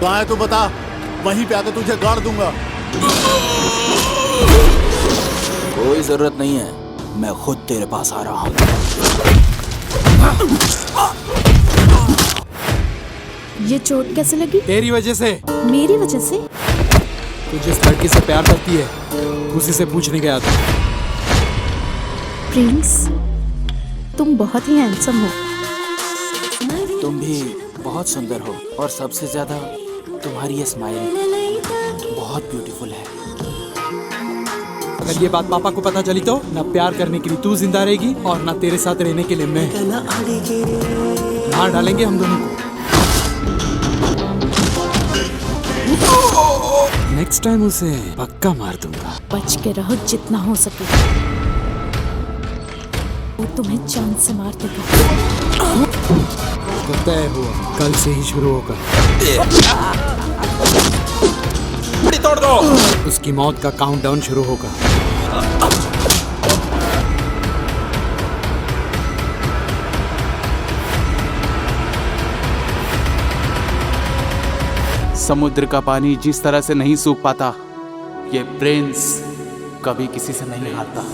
कहाँ है तू बता, वहीं पे आकर तुझे गाड़ दूंगा। कोई जरूरत नहीं है, मैं खुद तेरे पास आ रहा हूँ। ये चोट कैसे लगी? तेरी वजह से। मेरी वजह से? तू जिस लड़की से प्यार करती है उसी से पूछने गया था। प्रिंस, तुम बहुत ही हैंडसम हो। तुम भी बहुत सुंदर हो और सबसे ज्यादा तुम्हारी ये स्माइल बहुत ब्यूटीफुल है। अगर ये बात पापा को पता चली तो ना प्यार करने के लिए तू जिंदा रहेगी और ना तेरे साथ रहने के लिए मैं। मार डालेंगे हम दोनों को। नेक्स्ट टाइम उसे पक्का मार दूंगा। बच के रहो जितना हो सके, वो तुम्हें जान से मार देगा। तो तय हुआ, कल से ही शुरू होगा। तोड़ दो। उसकी मौत का काउंटडाउन शुरू होगा। समुद्र का पानी जिस तरह से नहीं सूख पाता, ये प्रिंस कभी किसी से नहीं हारता।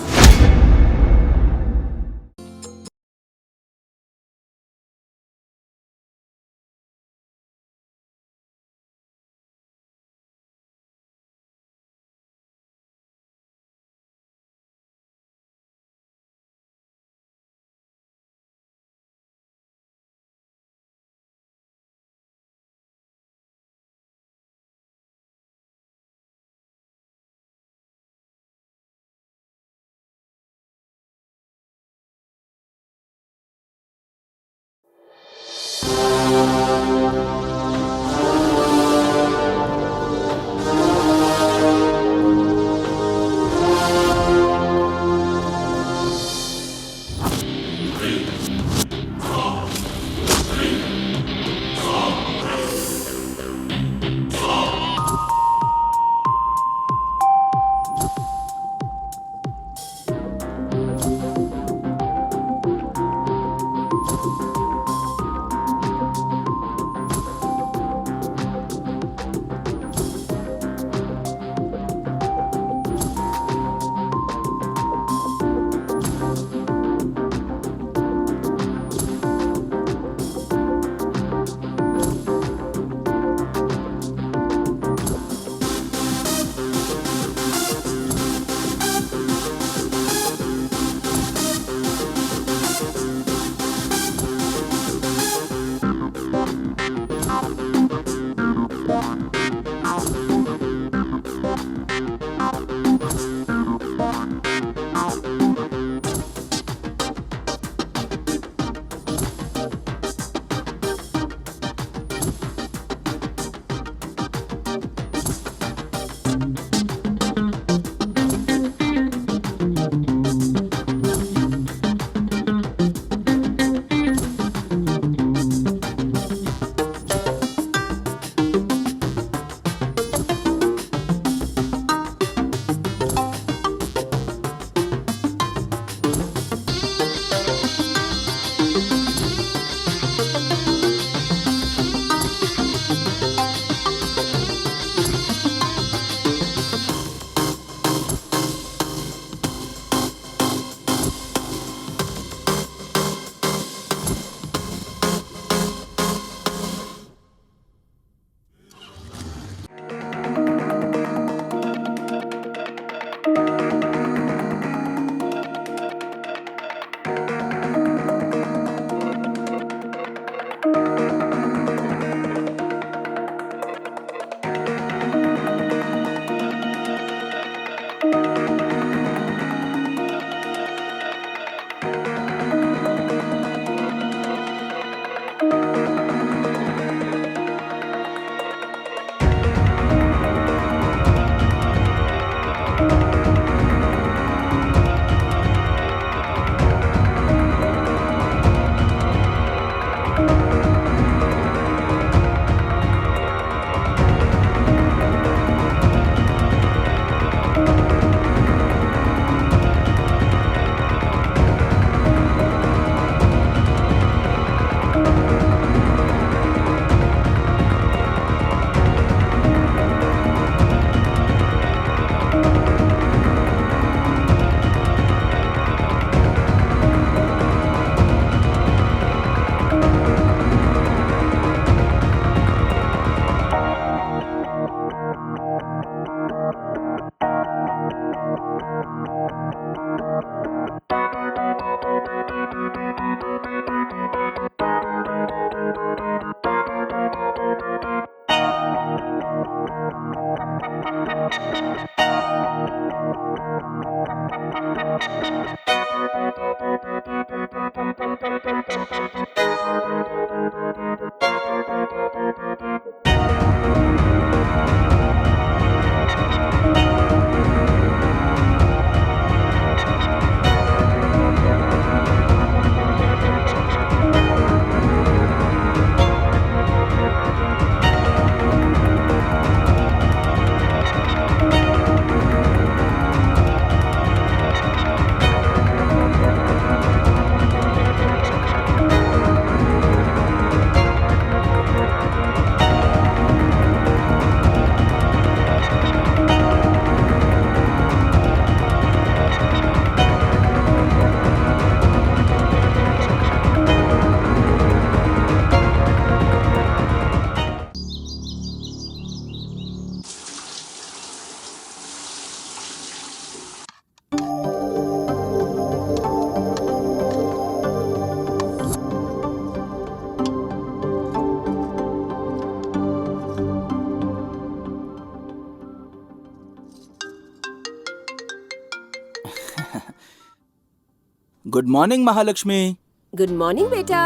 Good morning Mahalakshmi. Good morning बेटा।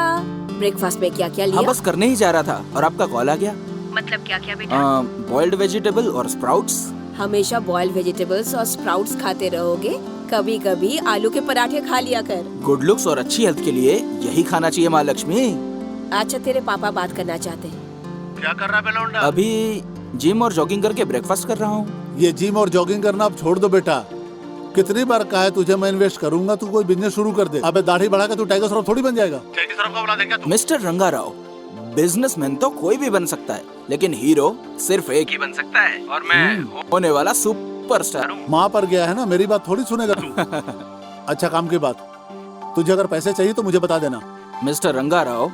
ब्रेकफास्ट में क्या क्या लिया? हाँ बस करने ही जा रहा था और आपका कॉल आ गया। मतलब क्या क्या बेटा? बॉइल्ड वेजिटेबल और स्प्राउट्स। हमेशा बॉइल्ड वेजिटेबल्स और स्प्राउट्स खाते रहोगे? कभी कभी आलू के पराठे खा लिया कर। गुड लुक्स और अच्छी हेल्थ के लिए यही खाना चाहिए महालक्ष्मी। अच्छा तेरे पापा बात करना चाहते हैं। क्या कर रहा है बेलौंडा? अभी जिम और जॉगिंग करके ब्रेकफास्ट कर रहा हूँ। ये जिम और जॉगिंग करना अब छोड़ दो बेटा। कितनी बार कहा है तुझे मैं इन्वेस्ट करूंगा, तू कोई बिजनेस शुरू कर दे। अबे दाढ़ी बढ़ा के तू टाइगर श्रॉफ थोड़ी बन जाएगा। टाइगर श्रॉफ का बना देगा तू। मिस्टर रंगाराव, बिजनेसमैन तो कोई भी बन सकता है, लेकिन हीरो सिर्फ एक ही बन सकता है और मैं होने वाला सुपरस्टार हूँ। माँ पर गया है ना, मेरी बात थोड़ी सुनेगा तू। अच्छा काम की बात, तुझे अगर पैसे चाहिए तो मुझे बता देना। मिस्टर रंगाराव,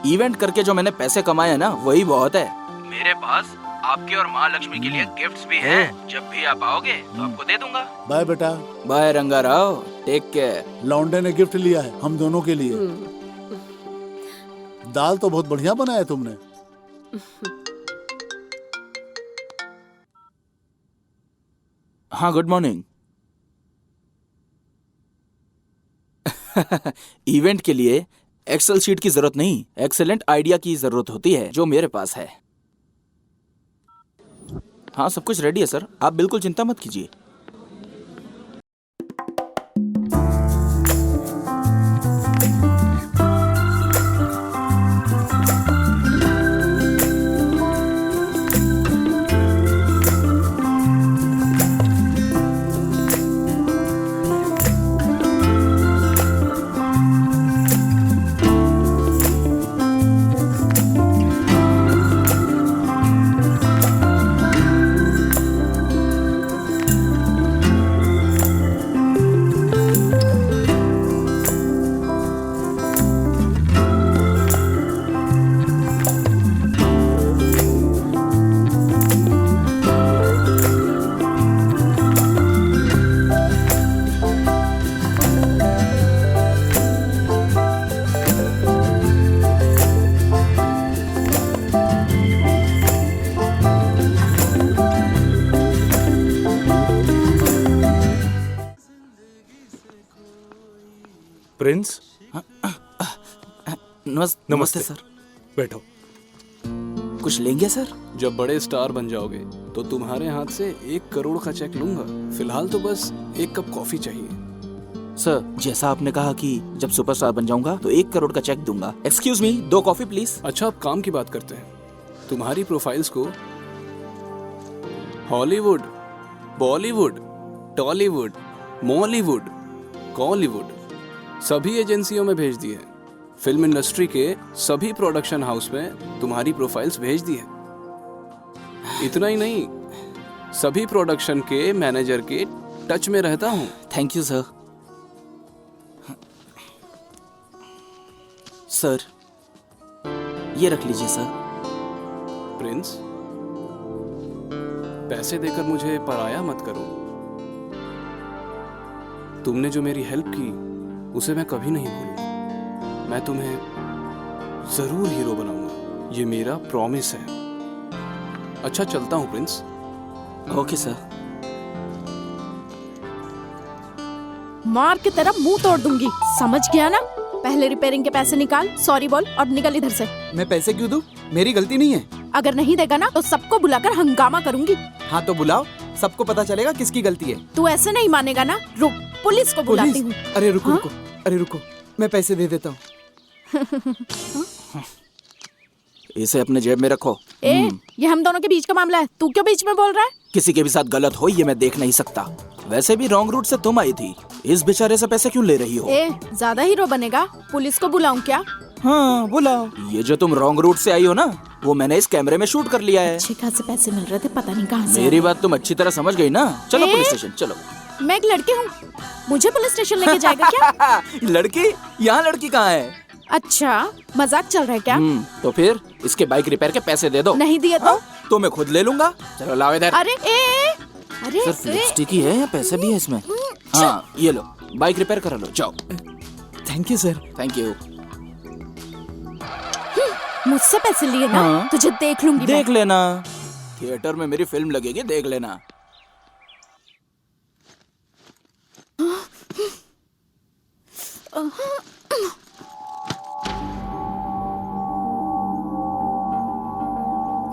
इवेंट करके जो मैंने पैसे कमाए हैं ना वही बहुत है। मेरे पास आपके और माँ लक्ष्मी के लिए गिफ्ट्स भी हैं। जब भी आप आओगे तो आपको दे दूंगा। बाय बेटा। Bye Rangarao, take care. लौंडे ने गिफ्ट लिया है हम दोनों के लिए। दाल तो बहुत बढ़िया बनाया तुमने। हाँ गुड मॉर्निंग। इवेंट के लिए एक्सेल शीट की जरूरत नहीं, एक्सेलेंट आइडिया की जरूरत होती है, जो मेरे पास है। हाँ सब कुछ रेडी है सर, आप बिल्कुल चिंता मत कीजिए। प्रिंस, नमस्ते सर। बैठो। कुछ लेंगे सर? जब बड़े स्टार बन जाओगे तो तुम्हारे हाथ से 1 करोड़ का चेक लूंगा। फिलहाल तो बस 1 कप कॉफी चाहिए। सर जैसा आपने कहा कि जब सुपरस्टार बन जाऊंगा तो 1 करोड़ का चेक दूंगा। Excuse me, 2 coffee please. अच्छा अब काम की बात करते हैं। तुम्हारी प्रोफाइल्स को हॉलीवुड, बॉलीवुड, टॉलीवुड, मॉलीवुड, कॉलीवुड सभी एजेंसियों में भेज दिए। फिल्म इंडस्ट्री के सभी प्रोडक्शन हाउस में तुम्हारी प्रोफाइल्स भेज दी है। इतना ही नहीं, सभी प्रोडक्शन के मैनेजर के टच में रहता हूँ। Thank you sir. सर ये रख लीजिए सर। प्रिंस, पैसे देकर मुझे पराया मत करो। तुमने जो मेरी हेल्प की उसे मैं कभी नहीं भूलूंगा। मैं तुम्हें जरूर हीरो बनाऊंगा, ये मेरा प्रॉमिस है। अच्छा चलता हूँ प्रिंस, ओके सर। मार के तेरा मुंह तोड़ दूंगी, समझ गया ना? पहले रिपेयरिंग के पैसे निकाल, सॉरी बोल और निकल इधर से। मैं पैसे क्यों दूं? मेरी गलती नहीं है। अगर नहीं देगा ना तो सबको बुलाकर हंगामा करूंगी। हाँ तो बुलाओ, सबको पता चलेगा किसकी गलती है। तू ऐसे नहीं मानेगा ना, रुक पुलिस को बुलाती हूँ। अरे रुको हाँ? रुको, अरे रुको, मैं पैसे दे देता हूँ। इसे अपने जेब में रखो। ए, ये हम दोनों के बीच का मामला है, तू क्यों बीच में बोल रहा है? किसी के भी साथ गलत हो ये मैं देख नहीं सकता। वैसे भी रॉन्ग रूट से तुम आई थी, इस बेचारे से पैसे क्यों ले रही हो? ए, ज्यादा हीरो बनेगा, पुलिस को बुलाऊं क्या? हाँ बुलाओ। ये जो तुम रॉन्ग रूट से आई हो ना, वो मैंने इस कैमरे में शूट कर लिया है। अच्छे खासे पैसे मिल रहे थे, पता नहीं कहाँ से। मेरी बात तुम अच्छी तरह समझ गई ना? चलो ए? पुलिस स्टेशन चलो। मैं एक लड़की हूँ, मुझे पुलिस स्टेशन लेके जाएगा क्या? लड़की? यहाँ लड़की कहाँ है? अच्छा, मजाक चल रहा है क्या? तो फिर इसके बाइक रिपेयर के पैसे दे दो। नहीं दिए तो? तो मैं खुद ले लूंगा। चलो लाओ इधर। अरे अरे सिर्फ लिपस्टिक ही है या पैसे भी है इसमें? हाँ ये लो, बाइक रिपेयर करा लो, जाओ। Thank you sir. Thank you. मुझसे पैसे लिए ना? हाँ। तुझे देख लूंगी देख लेना, थिएटर में मेरी फिल्म लगेगी, देख लेना।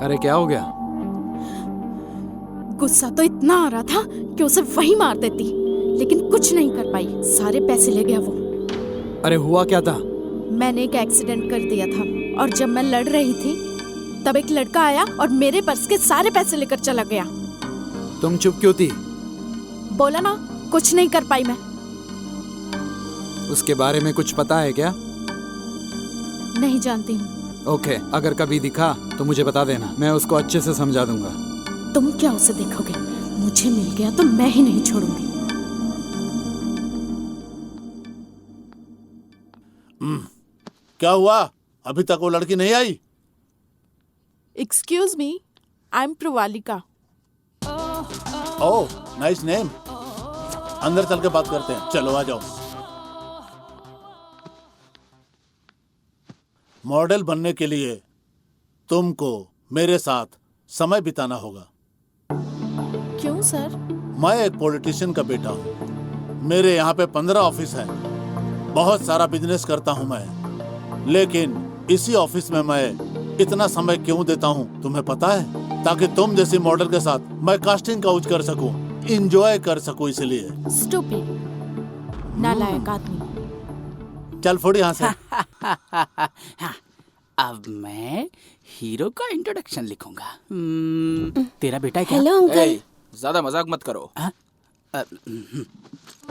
अरे क्या हो गया? गुस्सा तो इतना आ रहा था कि उसे वही मार देती, लेकिन कुछ नहीं कर पाई, सारे पैसे ले गया वो। अरे हुआ क्या था? मैंने एक एक्सीडेंट कर दिया था और जब मैं लड़ रही थी तब एक लड़का आया और मेरे पर्स के सारे पैसे लेकर चला गया। तुम चुप क्यों थी? बोला ना, कुछ नहीं कर पाई मैं। उसके बारे में कुछ पता है क्या? नहीं जानती हूँ। ओके, अगर कभी दिखा तो मुझे बता देना, मैं उसको अच्छे से समझा दूंगा। तुम क्या उसे देखोगे? मुझे मिल गया तो मैं ही नहीं छोड़ूंगी। क्या हुआ? अभी तक वो लड़की नहीं आई? Excuse me, I am Pravalika. Oh nice name. अंदर चल के बात करते हैं, चलो आ जाओ। मॉडल बनने के लिए तुमको मेरे साथ समय बिताना होगा। क्यों सर? मैं एक पॉलिटिशियन का बेटा हूँ। मेरे यहाँ पे 15 ऑफिस हैं। बहुत सारा बिजनेस करता हूँ मैं, लेकिन इसी ऑफिस में मैं इतना समय क्यों देता हूँ तुम्हें पता है? ताकि तुम जैसी मॉडल के साथ मैं कास्टिंग काउच कर सकूं, इंजॉय कर सकूं, इसलिए। स्टूपिड, नालायक आदमी। चल फोड़ यहाँ से। अब मैं हीरो का इंट्रोडक्शन लिखूंगा। तेरा बेटा है क्या? Hello uncle. ज्यादा मजाक मत करो। हाँ?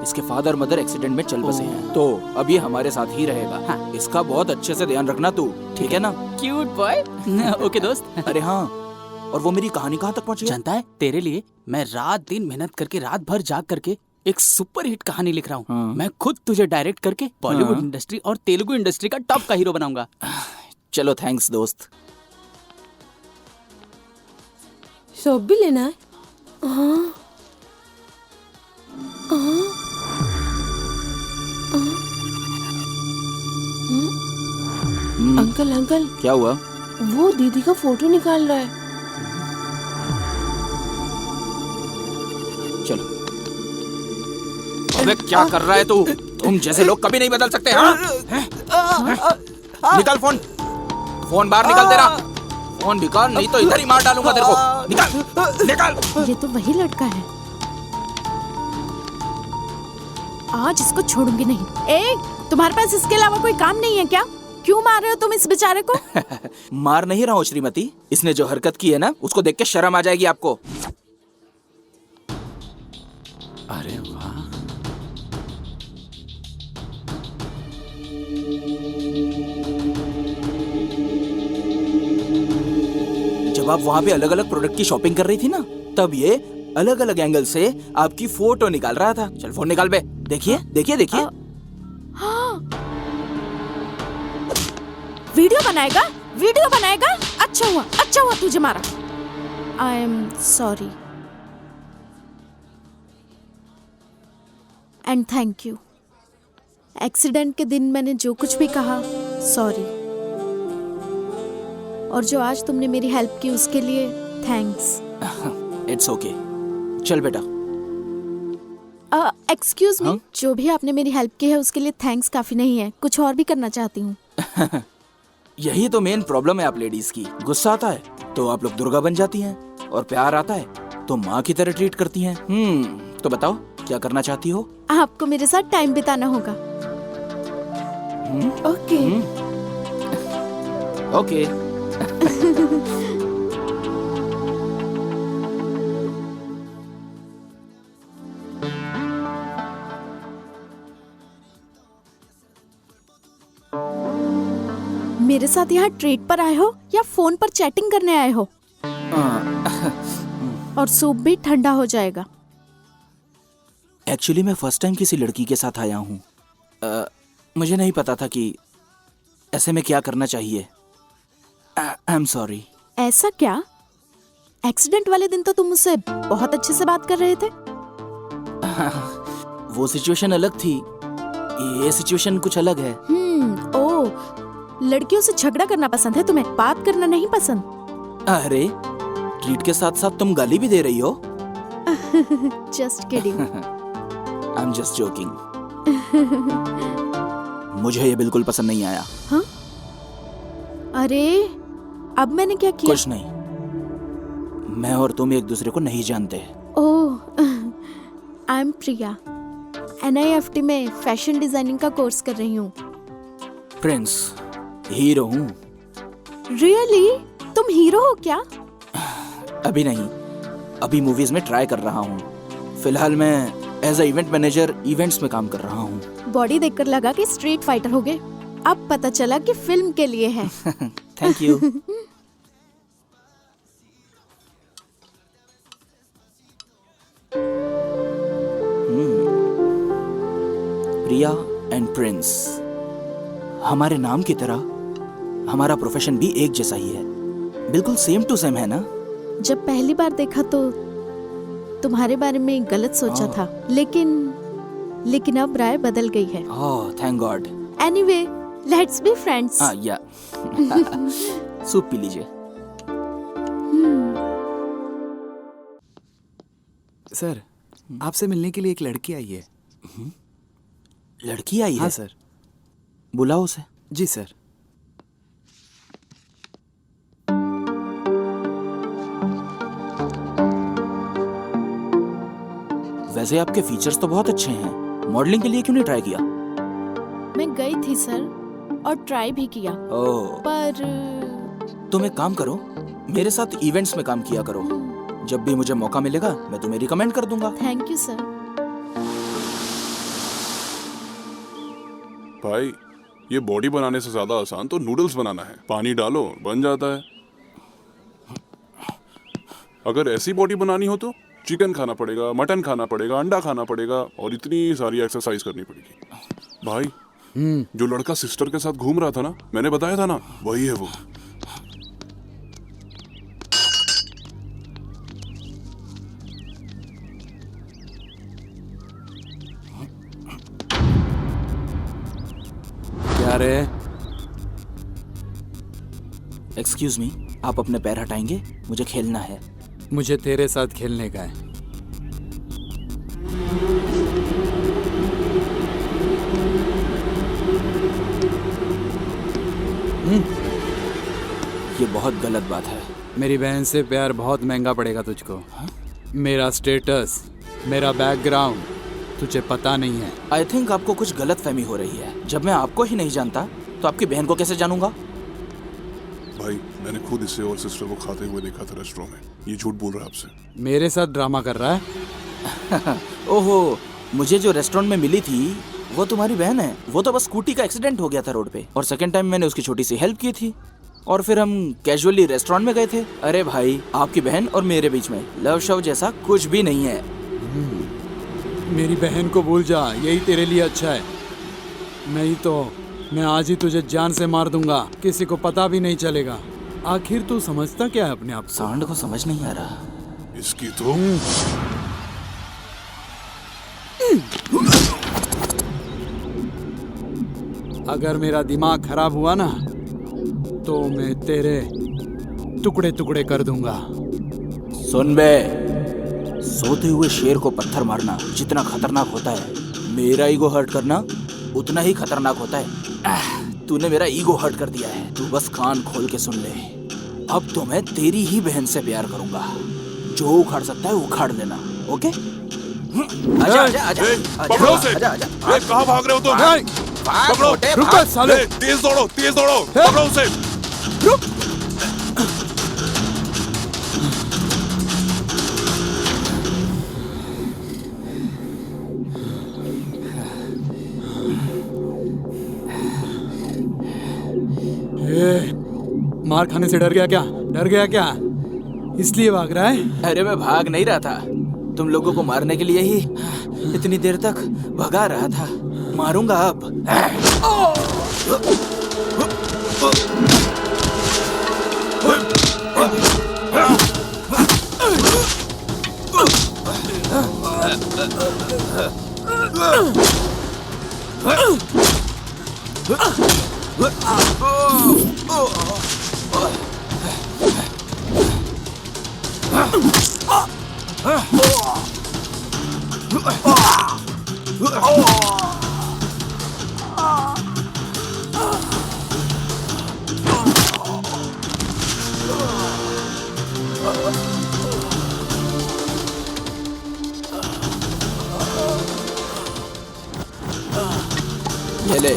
इसके फादर मदर एक्सीडेंट में चल बसे हैं, तो अब ये हमारे साथ ही रहेगा। हाँ। इसका बहुत अच्छे से ध्यान रखना तू, ठीक है ना? Cute boy. ओके दोस्त। अरे हाँ, और वो मेरी कहानी कहाँ तक पहुँची? जानता है, तेरे लिए मैं रात दिन मेहनत करके, रात भर जाग करके एक सुपर हिट कहानी लिख रहा हूँ। हाँ। मैं खुद तुझे डायरेक्ट करके बॉलीवुड हाँ। इंडस्ट्री और तेलुगु इंडस्ट्री का टॉप का हीरो बनाऊंगा। चलो थैंक्स दोस्त। शॉप भी लेना है? अंकल अंकल, क्या हुआ? वो दीदी का फोटो निकाल रहा है। चलो। अबे क्या कर रहा है तू? तुम जैसे लोग कभी नहीं बदल सकते। हाँ? निकाल फोन, फोन बाहर निकाल तेरा। फोन निकाल, नहीं तो इधर ही मार डालूंगा तेरे को। निकाल, निकाल। ये तो वही लड़का है। आज इसको छोड़ूंगी नहीं। ए, तुम्हारे पास इसके अलावा कोई काम नहीं है क्या? क्यों मार रहे हो तुम इस बेचारे को? मार नहीं रहा हूँ श्रीमती, इसने जो हरकत की है ना, उसको देख के शर्म आ जाएगी आपको। अरे वाह, जब आप वहाँ पे अलग अलग प्रोडक्ट की शॉपिंग कर रही थी ना, तब ये अलग अलग एंगल से आपकी फोटो निकाल रहा था। चल फोन निकाल बे। देखिए देखिए देखिए। वीडियो बनाएगा? वीडियो बनाएगा? अच्छा हुआ तुझे मारा। I am sorry and thank you. Accident के दिन मैंने जो कुछ भी कहा, सॉरी। और जो आज तुमने मेरी हेल्प की उसके लिए थैंक्स। It's okay. चल बेटा। एक्सक्यूज मी, हाँ? जो भी आपने मेरी हेल्प की है उसके लिए थैंक्स काफी नहीं है, कुछ और भी करना चाहती हूँ। यही तो मेन प्रॉब्लम है आप लेडीज की। गुस्सा आता है तो आप लोग दुर्गा बन जाती हैं, और प्यार आता है तो माँ की तरह ट्रीट करती हैं। तो बताओ क्या करना चाहती हो? आपको मेरे साथ टाइम बिताना होगा। ओके। ओके। मेरे साथ यहाँ ट्रेड पर आए हो या फोन पर चैटिंग करने आए हो? और सूप भी ठंडा हो जाएगा। एक्चुअली मैं फर्स्ट टाइम किसी लड़की के साथ आया हूँ। मुझे नहीं पता था कि ऐसे में क्या करना चाहिए। I am sorry. ऐसा क्या? एक्सीडेंट वाले दिन तो तुम मुझसे बहुत अच्छे से बात कर रहे थे। वो सिचुएशन अलग थी, ये सिचुएशन कुछ अलग है। ओह, लड़कियों से झगड़ा करना पसंद है तुम्हें, बात करना नहीं पसंद। अरे ट्रीट के साथ साथ तुम गाली भी दे रही हो। Just kidding. I am just joking. मुझे ये बिल्कुल पसंद नहीं आया। हाँ? अरे अब मैंने क्या किया? कुछ नहीं, मैं और तुम एक दूसरे को नहीं जानते। ओह, आई एम प्रिया, NIFT में फैशन डिजाइनिंग का कोर्स कर रही हूँ। प्रिंस, हीरो हूँ। रियली? तुम हीरो हो क्या? अभी नहीं, अभी मूवीज में ट्राई कर रहा हूँ। फिलहाल मैं as a event manager events में काम कर रहा हूँ। बॉडी देखकर लगा कि स्ट्रीट फाइटर हो गए, अब पता चला कि फिल्म के लिए है। Thank you. Priya and Prince, हमारे नाम की तरह हमारा प्रोफेशन भी एक जैसा ही है, बिल्कुल सेम टू सेम है ना? जब पहली बार देखा तो तुम्हारे बारे में गलत सोचा था, लेकिन अब राय बदल गई है। Oh thank God. Anyway, let's be friends. या सूप पी लीजिए। सर, आपसे मिलने के लिए एक लड़की आई है। लड़की आई है? हाँ सर। बुलाओ उसे। जी सर। वैसे आपके फीचर्स तो बहुत अच्छे हैं, मॉडलिंग के लिए क्यों नहीं ट्राई किया? मैं गई थी सर, और ट्राई भी किया, ओह, पर तुम एक काम करो, मेरे साथ इवेंट्स में काम किया करो। जब भी मुझे मौका मिलेगा मैं तुम्हें रिकमेंड कर दूंगा। Thank you sir. भाई, ये बॉडी बनाने से ज्यादा आसान तो नूडल्स बनाना है। पानी डालो बन जाता है। अगर ऐसी बॉडी बनानी हो तो चिकन खाना पड़ेगा, मटन खाना पड़ेगा, अंडा खाना पड़ेगा और इतनी सारी एक्सरसाइज करनी पड़ेगी। भाई, जो लड़का सिस्टर के साथ घूम रहा था ना, मैंने बताया था ना, वही है वो। क्या रे? एक्सक्यूज मी, आप अपने पैर हटाएंगे? मुझे खेलना है। मुझे तेरे साथ खेलने का है। ये बहुत गलत बात है। मेरी बहन से प्यार बहुत महंगा पड़ेगा तुझको। मेरा स्टेटस, मेरा बैकग्राउंड तुझे पता नहीं है। आई थिंक आपको कुछ गलत फहमी हो रही है। जब मैं आपको ही नहीं जानता तो आपकी बहन को कैसे जानूंगा? भाई, मैंने खुद इसे और सिस्टर को खाते हुए देखा था रेस्टोरेंट में। ये झूठ बोल रहा है आपसे। मेरे साथ ड्रामा कर रहा है? ओहो, मुझे जो रेस्टोरेंट में मिली थी वो तुम्हारी बहन है। वो तो बस स्कूटी का एक्सीडेंट हो गया था रोड पे, और सेकंड टाइम मैंने उसकी छोटी सी हेल्प की थी, और फिर हम कैजुअली रेस्टोरेंट में गए थे। अरे भाई, आपकी बहन और मेरे बीच में लव शव जैसा कुछ भी नहीं है। मेरी बहन को भूल जा, यही तेरे लिए अच्छा है। नहीं तो मैं आज ही तुझे जान से मार दूंगा, किसी को पता भी नहीं चलेगा। आखिर तू समझता क्या है अपने आप को? सांड को समझ नहीं आ रहा। इसकी तो अगर मेरा दिमाग खराब हुआ ना तो मैं तेरे टुकड़े टुकड़े कर दूंगा। सुन बे, सोते हुए शेर को पत्थर मारना जितना खतरनाक होता है, मेरा ईगो हर्ट करना उतना ही खतरनाक होता है। तूने मेरा ईगो हर्ट कर दिया है। तू बस कान खोल के सुन ले। अब तो मैं तेरी ही बहन से प्यार करूंगा। जो उखाड़ सकता है उखाड़ लेना, ओके? आजा आजा आजा पकड़ो उसे। आजा आजा। कहाँ भाग रहे हो तुम? नहीं, पकड़ो, रुक बे साले। तेज दौड़ो, तेज दौड़ो, पकड़ो उसे। रुक। मार खाने से डर गया क्या? डर गया क्या? इसलिए भाग रहा है? अरे मैं भाग नहीं रहा था, तुम लोगों को मारने के लिए ही इतनी देर तक भगा रहा था। मारूंगा अब। ये ले,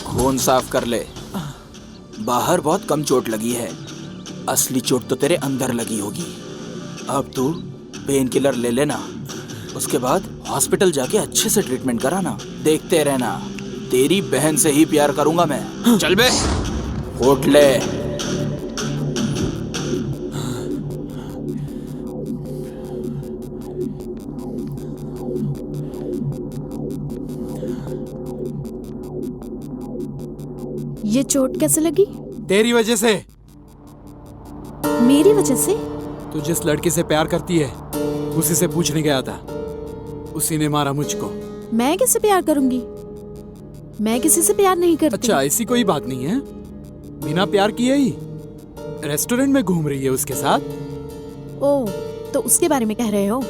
खून साफ कर ले। बाहर बहुत कम चोट लगी है, असली चोट तो तेरे अंदर लगी होगी। अब तू पेन किलर ले लेना, उसके बाद हॉस्पिटल जाके अच्छे से ट्रीटमेंट कराना। देखते रहना, तेरी बहन से ही प्यार करूंगा मैं। चल बे, उठ ले। ये चोट कैसे लगी? तेरी वजह से। मेरी वजह से? तू जिस लड़की से प्यार करती है उसी से पूछने गया था, उसी ने मारा मुझको। मैं किससे प्यार करूंगी? मैं किसी से प्यार नहीं करती। अच्छा, ऐसी कोई बात नहीं है। बिना प्यार किए ही रेस्टोरेंट में घूम रही है उसके साथ। ओह, तो उसके बारे में कह रहे हो?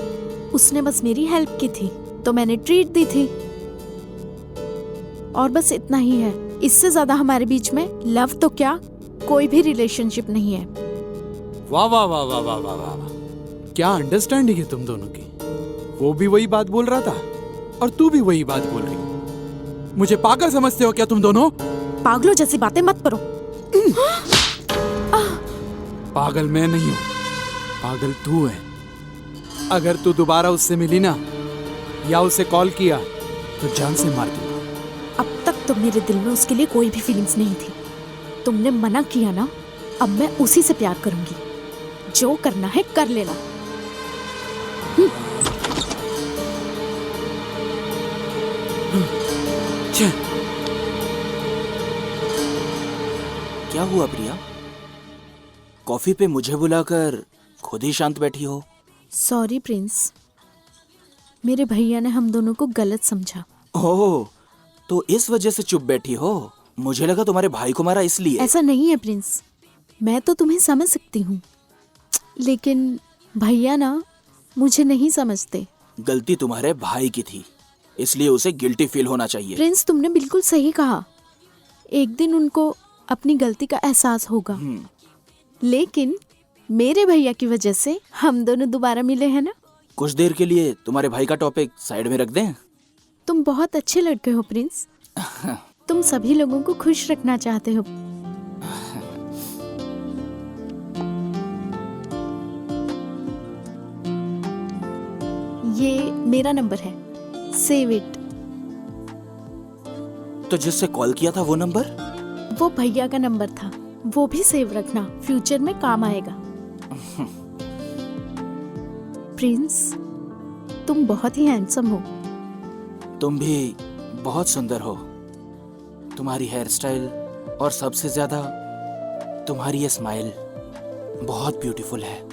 उसने बस मेरी हेल्प की थी तो मैंने ट्रीट दी थी, और बस इतना ही है। इससे ज्यादा हमारे बीच में लव तो क्या, कोई भी रिलेशनशिप नहीं है। वाह वाह वाह वाह वाह वाह वाह, क्या अंडरस्टैंडिंग है तुम दोनों की। वो भी वही बात बोल रहा था और तू भी वही बात बोल रही। मुझे पागल समझते हो क्या तुम दोनों? पागलों जैसी बातें मत करो। पागल मैं नहीं हूँ, पागल तू है। अगर तू दोबारा उससे मिली ना या उसे कॉल किया तो जान से मार दूंगा। अब तक तो मेरे दिल में उसके लिए कोई भी फीलिंग्स नहीं थी। तुमने मना किया ना, अब मैं उसी से प्यार करूंगी। जो करना है कर लेना। क्या हुआ प्रिया? कॉफी पे मुझे बुलाकर खुद ही शांत बैठी हो। सॉरी प्रिंस, मेरे भैया ने हम दोनों को गलत समझा। ओह, तो इस वजह से चुप बैठी हो? मुझे लगा तुम्हारे भाई को मारा इसलिए। ऐसा नहीं है प्रिंस, मैं तो तुम्हें समझ सकती हूँ, लेकिन भैया ना मुझे नहीं समझते। गलती तुम्हारे भाई की थी, इसलिए उसे गिल्टी फील होना चाहिए। प्रिंस, तुमने बिल्कुल सही कहा। एक दिन उनको अपनी गलती का एहसास होगा, लेकिन मेरे भैया की वजह से हम दोनों दोबारा मिले हैं ना। कुछ देर के लिए तुम्हारे भाई का टॉपिक साइड में रख दें। तुम बहुत अच्छे लड़के हो प्रिंस। तुम सभी लोगों को खुश रखना चाहते हो। ये मेरा नंबर है, सेव इट। तो जिससे कॉल किया था वो नंबर? वो भैया का नंबर था, वो भी सेव रखना, फ्यूचर में काम आएगा। प्रिंस, तुम बहुत ही हैंडसम हो। तुम भी बहुत सुंदर हो। तुम्हारी हेयर स्टाइल और सबसे ज्यादा तुम्हारी ये स्माइल बहुत ब्यूटीफुल है।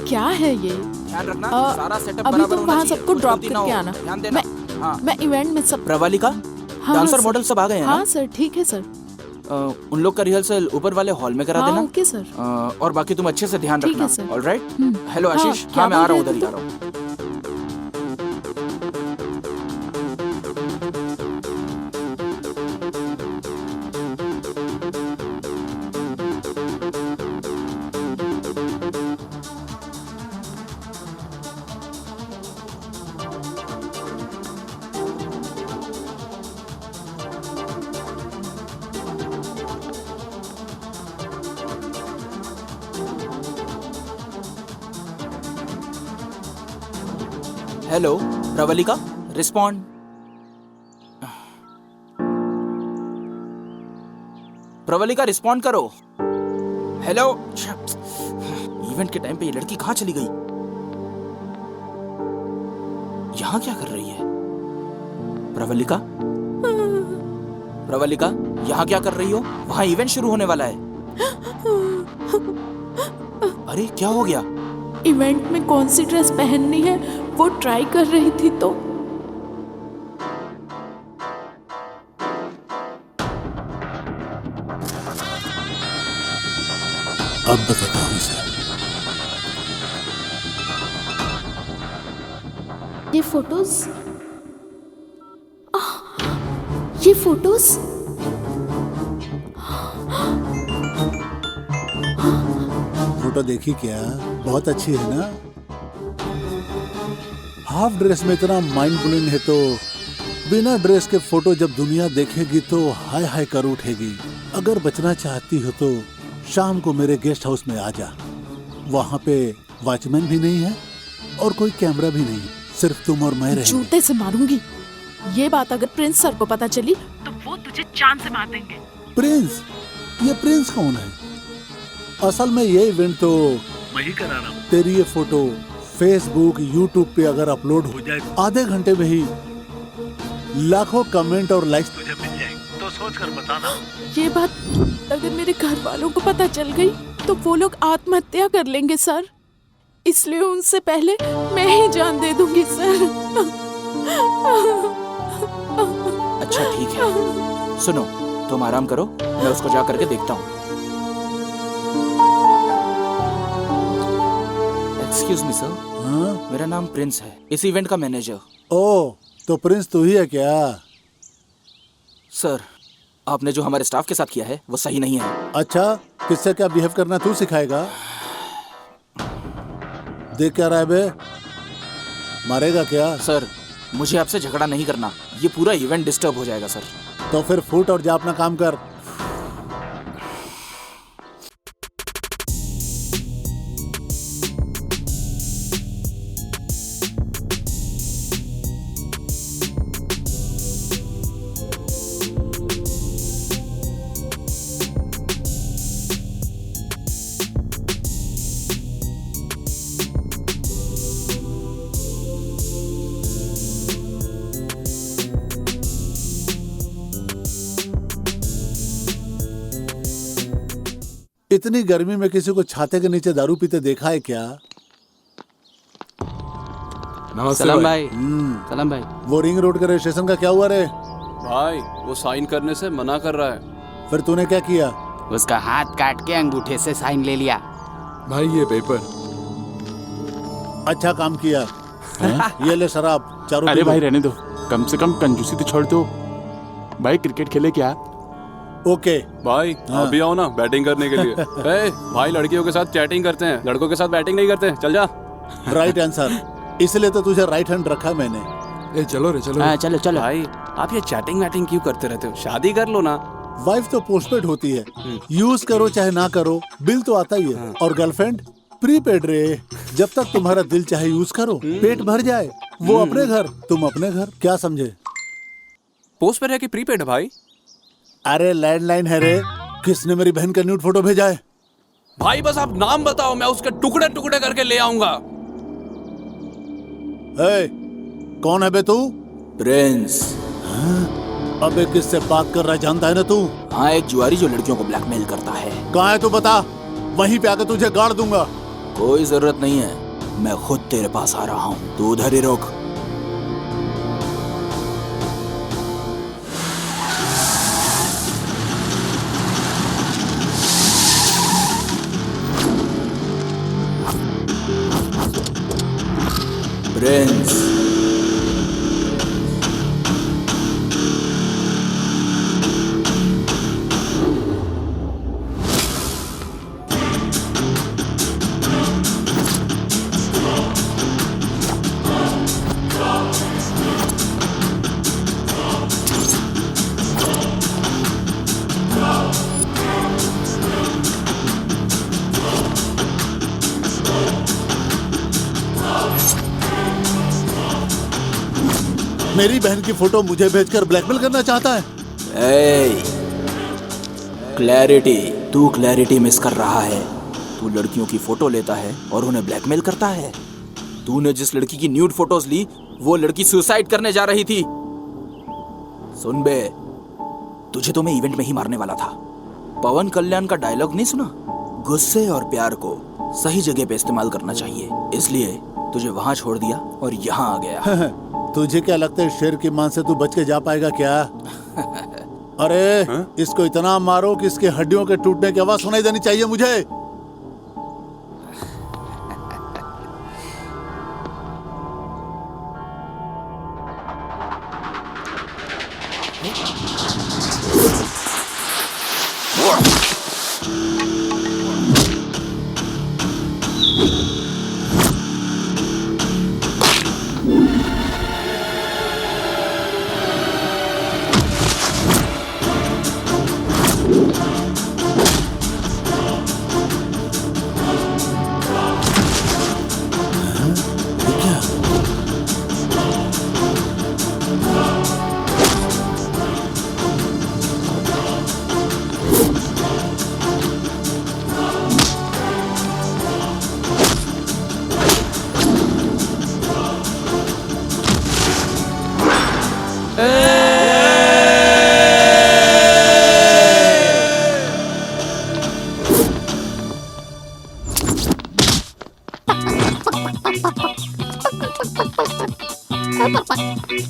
क्या है ये? ध्यान रखना सारा सेटअप अभी बराबर तुम होना वहाँ चाहिए, सबको कुछ ड्रॉप गलती ना करके हो। आना। ध्यान देना। हाँ। मैं इवेंट में सब प्रवालिका, हाँ, डांसर सर। मॉडल सब आ गए हैं हाँ ना? सर, ठीक है सर। उन लोग का रिहर्सल ऊपर वाले हॉल में करा हाँ देना। Okay sir. और बाकी तुम अच्छे से ध्यान ठीक रखना। है, सर। ऑलराइट। हम्म। हेलो हाँ, आशीष, क्या हाँ मैं आ बोल रहा हूँ, रहे उधर ही थे आ रहा हूँ। Hello Pravalika, respond. Pravalika respond करो। हेलो। इवेंट के टाइम पे ये लड़की कहाँ चली गई? यहाँ क्या कर रही है? प्रवलिका, प्रवलिका यहाँ क्या कर रही हो? वहाँ इवेंट शुरू होने वाला है। अरे क्या हो गया? इवेंट में कौन सी ड्रेस पहननी है वो ट्राई कर रही थी तो अब बताता हूँ इसे। ये फोटोज ये फोटोज फोटो देखी क्या? बहुत अच्छी है ना? हाफ ड्रेस में इतना माइंड ब्लोइंग है तो बिना ड्रेस के फोटो जब दुनिया देखेगी तो हाय हाय कर उठेगी। अगर बचना चाहती हो तो शाम को मेरे गेस्ट हाउस में आ जा। वहाँ पे वॉचमैन भी नहीं है और कोई कैमरा भी नहीं, सिर्फ तुम और मैं रहेंगे। जूते से मारूंगी। ये बात अगर प्रिंस सर को पता चली तो वो तुझे जान से मार देंगे। प्रिंस? ये प्रिंस कौन है? असल में ये इवेंट तो मैं ही करा रहा हूँ। तेरी ये फोटो फेसबुक यूट्यूब पे अगर अपलोड हो जाए आधे घंटे में ही लाखों कमेंट और लाइक्स तुझे मिल जाएंगे, तो सोच कर बताना। ये बात अगर मेरे घर वालों को पता चल गई तो वो लोग आत्महत्या कर लेंगे सर, इसलिए उनसे पहले मैं ही जान दे दूंगी सर। अच्छा ठीक है, सुनो तुम आराम करो, मैं उसको जा करके देखता हूँ। Excuse me sir. हाँ? मेरा नाम प्रिंस है, इस इवेंट का मैनेजर। ओ, तो प्रिंस तू ही है क्या? सर आपने जो हमारे स्टाफ के साथ किया है वो सही नहीं है। अच्छा, किससे क्या बिहेव करना तू सिखाएगा? देख क्या रहा है बे? मारेगा क्या? सर मुझे आपसे झगड़ा नहीं करना, ये पूरा इवेंट डिस्टर्ब हो जाएगा सर। तो फिर फूट और जा अपना काम कर। इतनी गर्मी में किसी को छाते के नीचे दारू पीते देखा है क्या? सलाम भाई। सलाम भाई। वो रिंग रोड के रजिस्ट्रेशन का क्या हुआ रे? भाई वो साइन करने से मना कर रहा है। फिर तूने क्या किया? उसका हाथ काट के अंगूठे से साइन ले लिया। भाई ये पेपर। अच्छा काम किया। ये ले शराब, चारों अरे पी लो। भाई रहने दो, कम से कम कंजूसी तो छोड़ दो। भाई क्रिकेट खेले क्या? ओके। भाई हाँ। अभी आओ ना बैटिंग करने के लिए। ए, भाई लड़कियों के साथ चैटिंग करते हैं, लड़कों के साथ बैटिंग नहीं करते। चल जा। राइट आंसर, इसलिए तो तुझे राइट हैंड रखा मैंने। ए चलो रे चलो। हाँ चलो चलो। भाई आप ये चैटिंग वैटिंग क्यों करते रहते हो? शादी कर लो ना। वाइफ तो पोस्टपेड होती है, यूज करो चाहे ना करो, बिल तो आता ही है। और गर्लफ्रेंड प्रीपेड रे, जब तक तुम्हारा दिल चाहे यूज करो, पेट भर जाए, वो अपने घर तुम अपने घर। क्या समझे? पोस्ट पर है कि प्रीपेड है भाई? अरे लैंडलाइन है रे। किसने मेरी बहन का न्यूड फोटो भेजा है? भाई बस आप नाम बताओ, मैं उसके टुकड़े टुकड़े करके ले आऊंगा। कौन है बे तू? प्रिंस। अबे किससे बात कर रहा है जानता है ना तू? हाँ, एक जुआरी जो लड़कियों को ब्लैकमेल करता है। कहाँ है तू बता, वहीं पे आकर तुझे गाड़ दूंगा। कोई जरूरत नहीं है, मैं खुद तेरे पास आ रहा हूँ, तू उधर ही रुक। प्रिंस, मेरी बहन की फोटो मुझे भेजकर ब्लैकमेल करना चाहता है। क्लैरिटी, तू क्लैरिटी मिस कर रहा है। तू लड़कियों की फोटो लेता है और उन्हें ब्लैकमेल करता है। तूने जिस लड़की की न्यूड फोटोज ली, वो लड़की सुसाइड करने जा रही थी। सुन बे, तुझे तो मैं इवेंट में ही मारने वाला था। पवन कल्याण का डायलॉग नहीं सुना? गुस्से और प्यार को सही जगह पे इस्तेमाल करना चाहिए, इसलिए तुझे वहां छोड़ दिया और यहाँ आ गया। तुझे क्या लगता है शेर की मान से तू बच के जा पाएगा क्या? अरे इसको इतना मारो कि इसके हड्डियों के टूटने की आवाज सुनाई देनी चाहिए मुझे।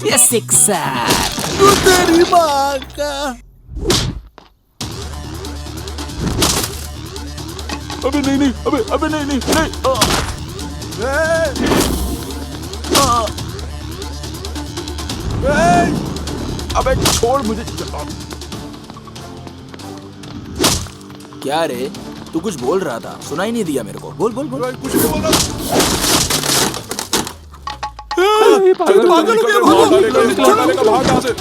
ये सिक्सर। तू तेरी माँ का। अबे नहीं नहीं, अबे नहीं नहीं नहीं। अबे छोड़ मुझे। क्या रे, तू कुछ बोल रहा था, सुनाई नहीं दिया मेरे को। बोल बोल बोल। कुछ नहीं बोल रहा। पागल हो गया, भागो। निकल भाग यहाँ से।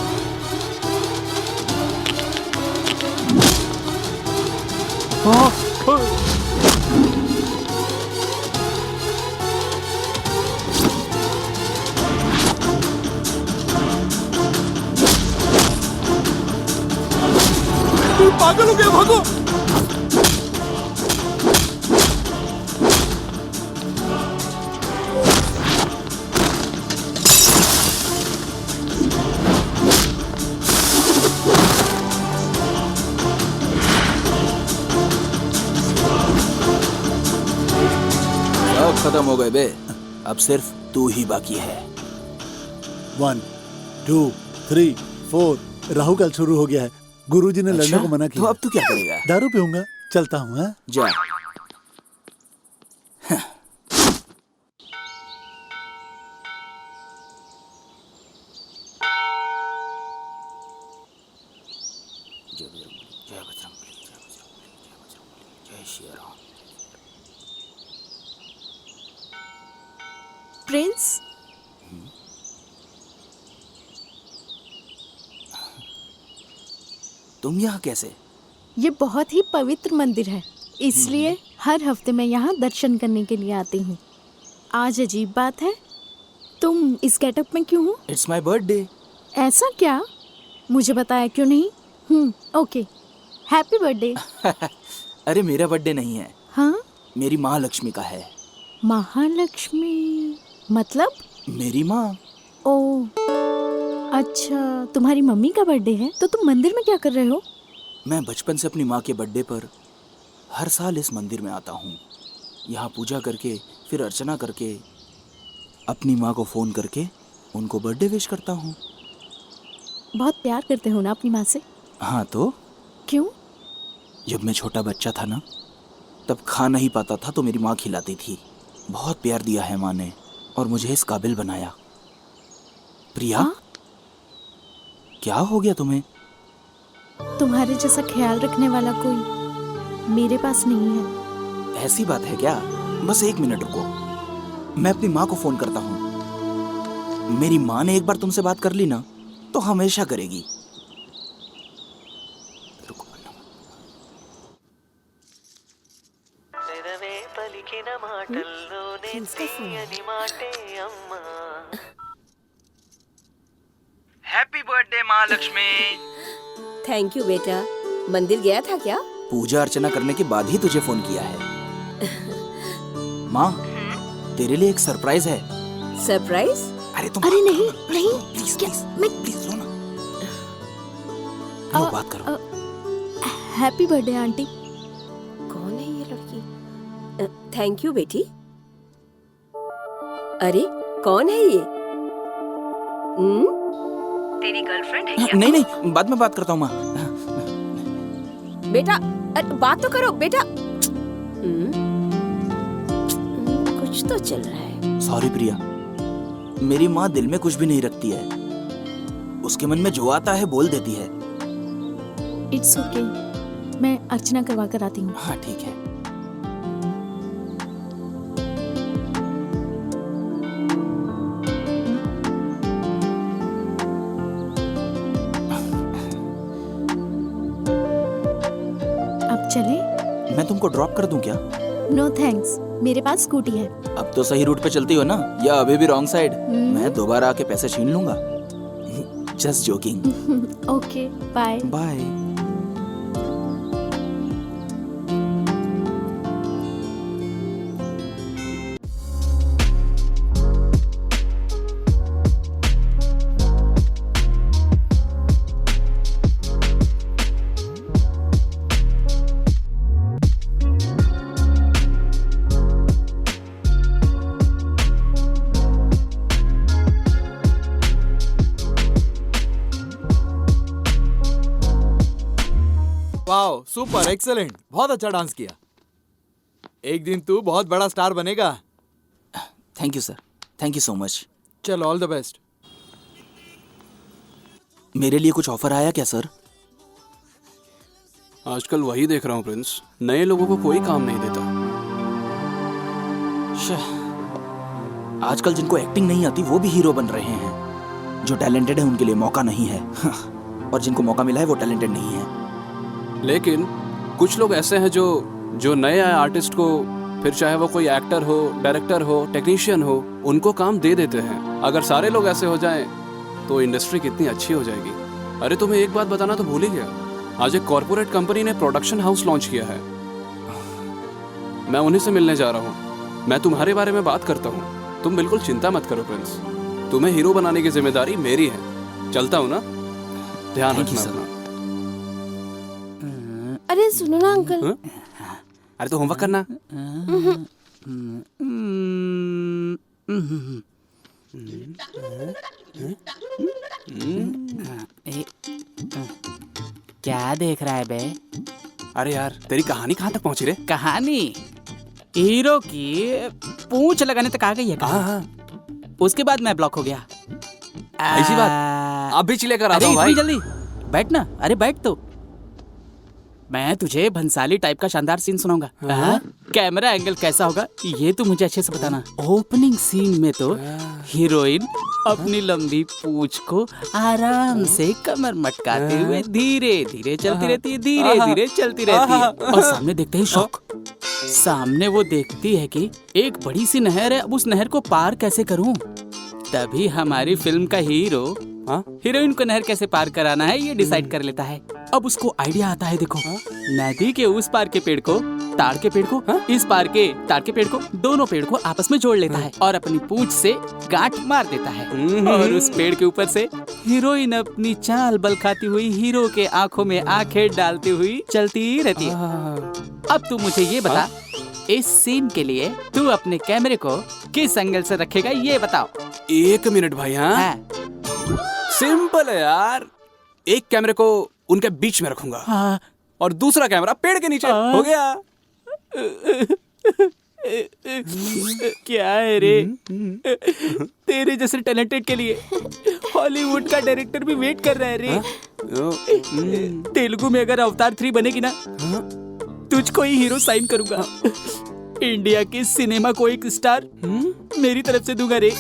पागल हो गया, भागो। खत्म हो गए बे, अब सिर्फ तू ही बाकी है। 1 2 3 4 राहु काल शुरू हो गया है। गुरुजी ने लड़ने को मना किया। तो अब तू क्या करेगा? दारू पीऊंगा, चलता हूँ। हाँ? जा। प्रिंस, तुम यहाँ कैसे? ये बहुत ही पवित्र मंदिर है, इसलिए हर हफ्ते मैं यहाँ दर्शन करने के लिए आती हूँ। आज अजीब बात है, तुम इस गेटअप में क्यों हो? It's my birthday. ऐसा क्या? मुझे बताया क्यों नहीं? Okay, happy birthday. अरे मेरा बर्थडे नहीं है। हाँ? मेरी माँ लक्ष्मी का है। महालक्ष्मी मतलब? मेरी माँ। ओ अच्छा, तुम्हारी मम्मी का बर्थडे है, तो तुम मंदिर में क्या कर रहे हो? मैं बचपन से अपनी माँ के बर्थडे पर हर साल इस मंदिर में आता हूँ। यहाँ पूजा करके फिर अर्चना करके अपनी माँ को फ़ोन करके उनको बर्थडे विश करता हूँ। बहुत प्यार करते हो ना अपनी माँ से? हाँ तो क्यों? जब मैं छोटा बच्चा था ना, तब खा नहीं पाता था तो मेरी माँ खिलाती थी। बहुत प्यार दिया है माँ ने और मुझे इस काबिल बनाया। प्रिया, हाँ? क्या हो गया तुम्हें? तुम्हारे जैसा ख्याल रखने वाला कोई मेरे पास नहीं है। ऐसी बात है क्या? बस 1 मिनट रुको, मैं अपनी माँ को फोन करता हूँ। मेरी माँ ने एक बार तुमसे बात कर ली ना तो हमेशा करेगी। रुको। Happy birthday Mahalakshmi. Thank you बेटा। मंदिर गया था क्या? पूजा अर्चना करने के बाद ही तुझे फोन किया है। माँ, तेरे लिए एक सरप्राइज है। सरप्राइज? अरे तुम अरे नहीं नहीं, प्लीज क्या? प्लीज प्लीज लो ना। लो बात करो। Happy birthday aunty. कौन है ये लड़की? थैंक यू बेटी। अरे कौन है ये? तेरी गर्लफ्रेंड है क्या? नहीं नहीं, बाद में बात करता हूँ माँ। बेटा बात तो करो बेटा। कुछ तो चल रहा है। सॉरी प्रिया, मेरी माँ दिल में कुछ भी नहीं रखती है। उसके मन में जो आता है बोल देती है। इट्स ओके, मैं अर्चना करवा कर आती हूँ। हाँ ठीक है। अब चले? मैं तुमको ड्रॉप कर दूं क्या? नो थैंक्स, मेरे पास स्कूटी है। अब तो सही रूट पे चलती हो ना, या अभी भी रॉन्ग साइड? मैं दोबारा आके पैसे छीन लूंगा। Just joking. Okay bye. Bye. Wow, super, excellent, बहुत अच्छा डांस किया। एक दिन तू बहुत बड़ा स्टार बनेगा। Thank you sir, thank you so much. चल, ऑल द बेस्ट। मेरे लिए कुछ ऑफर आया क्या सर? आजकल वही देख रहा हूँ प्रिंस, नए लोगों को कोई काम नहीं देता। आजकल जिनको एक्टिंग नहीं आती वो भी हीरो बन रहे हैं। जो टैलेंटेड है उनके लिए मौका नहीं है। और जिनको मौका मिला है वो टैलेंटेड नहीं है। लेकिन कुछ लोग ऐसे हैं जो नए आए आर्टिस्ट को, फिर चाहे वो कोई एक्टर हो, डायरेक्टर हो, टेक्नीशियन हो, उनको काम दे देते हैं। अगर सारे लोग ऐसे हो जाएं तो इंडस्ट्री कितनी अच्छी हो जाएगी। अरे तुम्हें एक बात बताना तो भूल ही गया, आज एक कॉर्पोरेट कंपनी ने प्रोडक्शन हाउस लॉन्च किया है। मैं उन्हीं से मिलने जा रहा हूँ। मैं तुम्हारे बारे में बात करता हूँ, तुम बिल्कुल चिंता मत करो प्रिंस। तुम्हें हीरो बनाने की जिम्मेदारी मेरी है। चलता हूँ ना, ध्यान रखना अपना। अरे सुनो ना अंकल। अरे तो होमवर्क करना। क्या देख रहा है बे? अरे यार, तेरी कहानी कहाँ तक पहुंची रे? कहानी हीरो की पूंछ लगाने तक आ गई है। हाँ, उसके बाद मैं ब्लॉक हो गया। ऐसी बात? अभी चिल्ले कर आता अरे हूँ भाई। इतनी जल्दी बैठ ना। अरे बैठ तो, मैं तुझे भंसाली टाइप का शानदार सीन सुनाऊंगा। कैमरा एंगल कैसा होगा ये तू मुझे अच्छे से बताना। ओपनिंग सीन में तो हीरोइन अपनी लंबी पूंछ को आराम से कमर मटकाते हुए धीरे धीरे चलती रहती है, धीरे धीरे चलती रहती है। और सामने देखते ही शौक, सामने वो देखती है कि एक बड़ी सी नहर है, अब उस नहर को पार कैसे करूं। तभी हमारी फिल्म का हीरो हीरोइन को नहर कैसे पार कराना है ये डिसाइड कर लेता है। अब उसको आइडिया आता है, देखो नदी के उस पार के पेड़ को, ताड़ के पेड़ को, इस पार के ताड़ के पेड़ को, दोनों पेड़ को आपस में जोड़ लेता है और अपनी पूंछ से गांठ मार देता है। और उस पेड़ के ऊपर से हीरोइन अपनी चाल बल खाती हुई हीरो के आंखों में आंखें डालती हुई चलती रहती है। अब तू मुझे ये बता इस सीन के लिए तू अपने कैमरे को किस एंगल से रखेगा ये बताओ। 1 मिनट भाई। हाँ हाँ, सिंपल है यार। एक कैमरे को उनके बीच में रखूंगा हाँ, और दूसरा कैमरा पेड़ के नीचे। हो गया। क्या है रे, तेरे जैसे टैलेंटेड के लिए हॉलीवुड का डायरेक्टर भी वेट कर रहा है रे। तेलुगु में अगर अवतार 3 बनेगी ना, तुझको ही हीरो साइन करूंगा। इंडिया के सिनेमा को एक स्टार मेरी तरफ से दूंगा रे,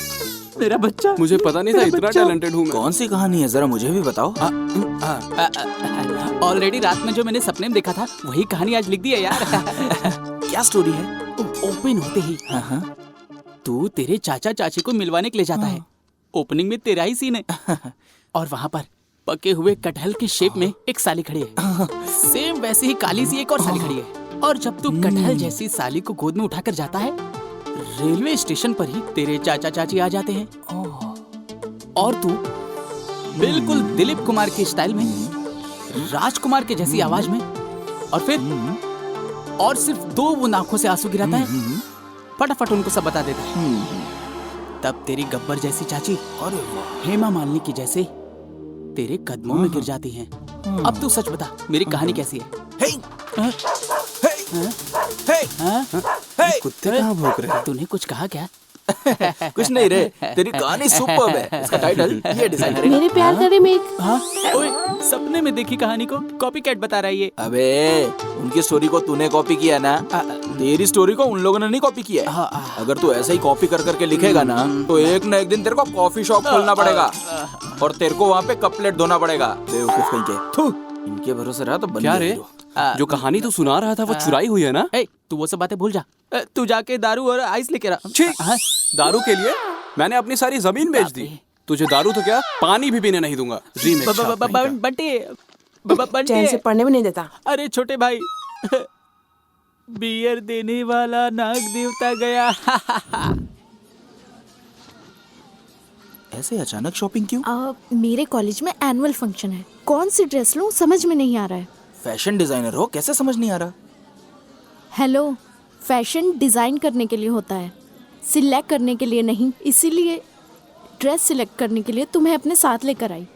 मेरा बच्चा। मुझे पता नहीं था मेरा इतना बच्चा। टैलेंटेड हूँ मैं। कौन सी कहानी है, जरा मुझे भी बताओ। ऑलरेडी रात में जो मैंने सपने में देखा था वही कहानी आज लिख दी है यार। क्या स्टोरी है? ओपन होते ही तू तेरे चाचा चाची को मिलवाने के लिए जाता है। ओपनिंग में तेरा ही सीन है और वहाँ पर पके हुए कटहल के शेप में एक साली खड़ी है। सेम वैसे ही काली सी एक और साली खड़ी है। और जब तू कटहल जैसी साली को गोद में उठाकर जाता है, रेलवे स्टेशन पर ही तेरे चाचा चाची आ जाते हैं और तू बिल्कुल दिलीप कुमार के स्टाइल में, राजकुमार के जैसी आवाज में, और फिर और सिर्फ 2 बूंद आंखों से आंसू गिराता है, फटाफट उनको सब बता देता है। तब तेरी गब्बर जैसी चाची और हेमा मालिनी की जैसे तेरे कदमों में गिर जाती हैं। अब तू सच बता, मेरी कहानी कैसी है? हाँ? कुत्ते कहाँ भौंक रहे हैं? तूने कुछ कहा क्या? कुछ नहीं रे, तेरी कहानी सुपर्ब है। इसका टाइटल ये डिसाइड करेगा। मेरे प्यार का रीमेक। हाँ? ओए, सपने में देखी कहानी को कॉपी कैट बता रहा है ये। अबे, उनकी स्टोरी को तूने कॉपी किया ना, तेरी स्टोरी को उन लोगों ने नहीं कॉपी किया है। अगर तू ऐसे ही कॉपी कर करके लिखेगा ना, तो एक ना एक दिन तेरे को कॉफी शॉप खोलना पड़ेगा और तेरे को वहाँ पे कप प्लेट धोना पड़ेगा। बेवकूफ कहीं के। इनके भरोसे रहा तो बन क्या गया रे, हीरो। जो कहानी तू सुना रहा था वो चुराई हुई है ना? ए, तू वो सब बातें भूल जा। तू जाके दारू और आइस लेके रहा। छी, दारू के लिए मैंने अपनी सारी जमीन बेच दी। तुझे दारू तो क्या, पानी भी पीने नहीं दूंगा। रीमेक छाप नहीं का। बंटे चैन से पढ़ने में नहीं देता। अरे छोटे भाई, बियर देने वाला नाग देवता गया। ऐसे अचानक शॉपिंग क्यों? मेरे कॉलेज में एनुअल फंक्शन है, कौन सी ड्रेस लूं समझ में नहीं आ रहा है। फैशन डिजाइनर हो, कैसे समझ नहीं आ रहा? हेलो, फैशन डिजाइन करने के लिए होता है, सिलेक्ट करने के लिए नहीं। इसीलिए ड्रेस सिलेक्ट करने के लिए तुम्हें अपने साथ लेकर आई।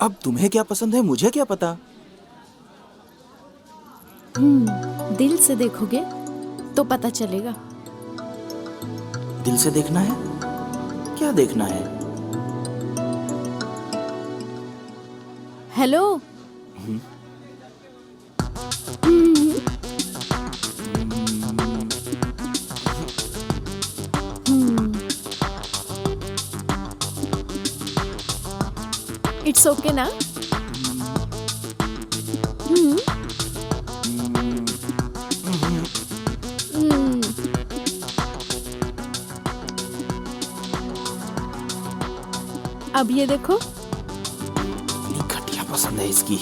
अब तुम्हें क्या पसंद है मुझे क्या पता? दिल से देखोगे तो पता चलेगा। दिल से देखना है? क्या देखना है? हेलो, इट्स ओके ना? अब ये देखो। घटिया पसंद है इसकी।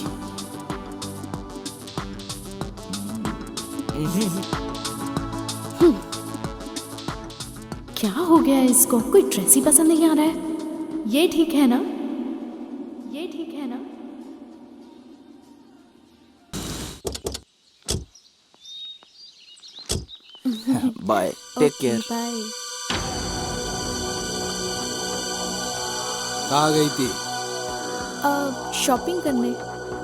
क्या हो गया है इसको, कोई ड्रेस ही पसंद नहीं आ रहा है। ये ठीक है ना? ये ठीक है ना? Bye, take care. बाय। कहाँ गई थी? शॉपिंग करने।